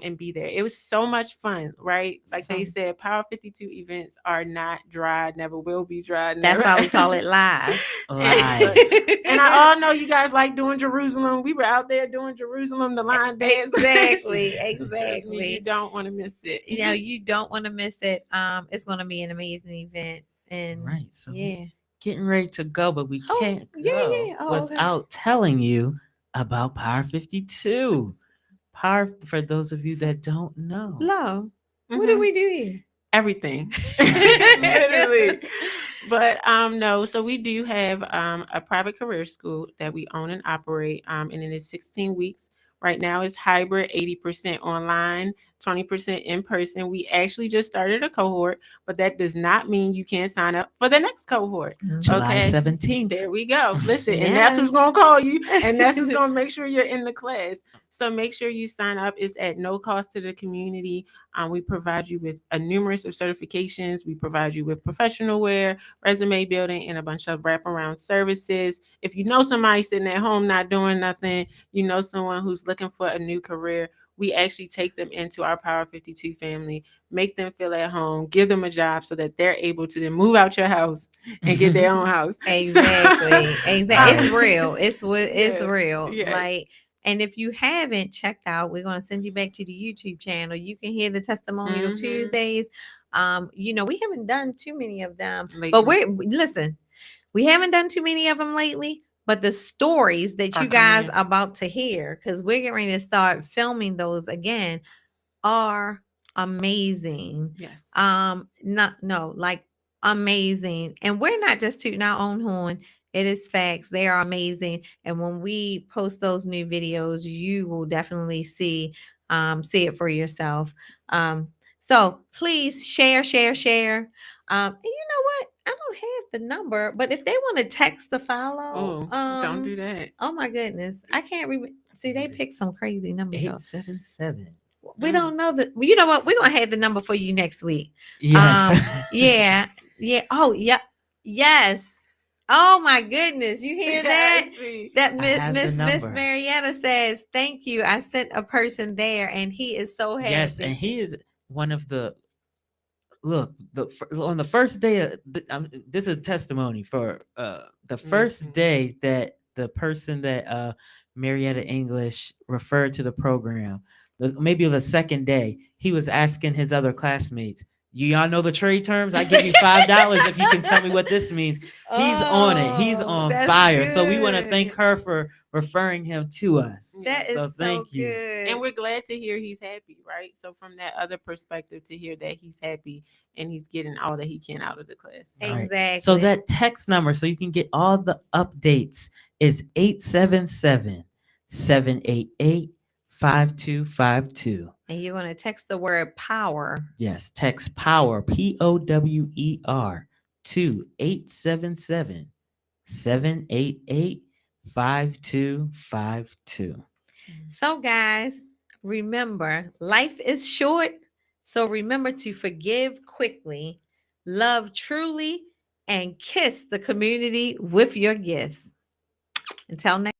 C: And be there. It was so much fun, right? Like they
B: So
C: said, Power 52 events are not dry, never will be dry,
B: that's
C: never.
B: why we call it live.
C: and look,
A: Live.
C: and I all know you guys like doing Jerusalem. We were out there doing Jerusalem, the line dance.
B: Exactly,
C: Trust me, you
B: exactly.
C: don't want to miss it.
B: You don't want to miss it. It's gonna be an amazing event. And
A: Right. So we
B: yeah.
A: getting ready to go, but we
B: Oh,
A: can't
B: yeah,
A: go
B: yeah. Oh, okay.
A: without telling you about Power 52. Power, for those of you
B: So,
A: that don't know.
B: love, what do
C: Hmm.
B: we do
C: Everything,
B: here?
C: literally. But no, so we do have a private career school that we own and operate, and it is 16 weeks. Right now it's hybrid, 80% online, 20% in person. We actually just started a cohort, but that does not mean you can't sign up for the next cohort.
A: July
C: Okay,
A: 17th.
C: there we go. Listen, and that's who's
B: Yes.
C: gonna call you, and that's who's gonna make sure you're in the class. So make sure you sign up. It's at no cost to the community. We provide you with a numerous of certifications. We provide you with professional wear, resume building, and a bunch of wraparound services. If you know somebody sitting at home not doing nothing, you know someone who's looking for a new career, we actually take them into our Power 52 family, make them feel at home, give them a job so that they're able to then move out your house and get their own house. So,
B: Exactly. Exactly. It's real. It's
C: yeah,
B: Real.
C: yes.
B: Like, and if you haven't checked out, we're gonna send you back to the YouTube channel. You can hear the testimonial
C: Hmm.
B: Tuesdays. We haven't done too many of them, but
C: Lately
B: we're listen, we haven't done too many of them lately. But the stories that
C: are
B: you
C: coming
B: guys
C: in.
B: are about to hear, because we're getting ready to start filming those again, are amazing.
C: Yes.
B: Not no, like amazing. And we're not just tooting our own horn. It is facts. They are amazing. And when we post those new videos, you will definitely see it for yourself. So please share, share, share. And you know what? I don't have the number, but if they want to text the follow,
C: Oh, don't do that.
B: oh my goodness, I can't remember. See, they picked some crazy numbers though.
A: 877.
B: We
C: Mm.
B: don't know that. You know what? We're gonna have the number for you next week.
A: Yes.
B: Yeah, yeah. Oh, yeah, yes. Oh my goodness, you hear that?
C: Yes, see.
B: That
A: I have the
B: Miss
A: number.
B: Marietta says, "Thank you. I sent a person there, and he is so
A: Yes, and
B: happy."
A: he is one of the look on the first day of this is a testimony for the first
C: Mhm.
A: day that the person that Marietta English referred to the program. maybe the second day, he was asking his other classmates, y'all know the trade terms? I give you $5 if you can tell me what this means. He's on it. He's
B: Oh,
A: on
B: that's
A: fire. So we want to thank
B: good.
A: her for referring him to us.
B: That
C: Yes.
A: So
B: is so
A: thank you.
C: And
B: good.
C: we're glad to hear he's happy, right? So from that other perspective, to hear that he's happy and he's getting all that he can out of the class. So
A: Right. So
B: Exactly.
A: that text number, so you can get all the updates, is 877-788-5252.
B: And you're going to text the word power.
A: Yes, text power, POWER, to 877-788-5252.
B: So, guys, remember, life is short. So, remember to forgive quickly, love truly, and kiss the community with your gifts. Until next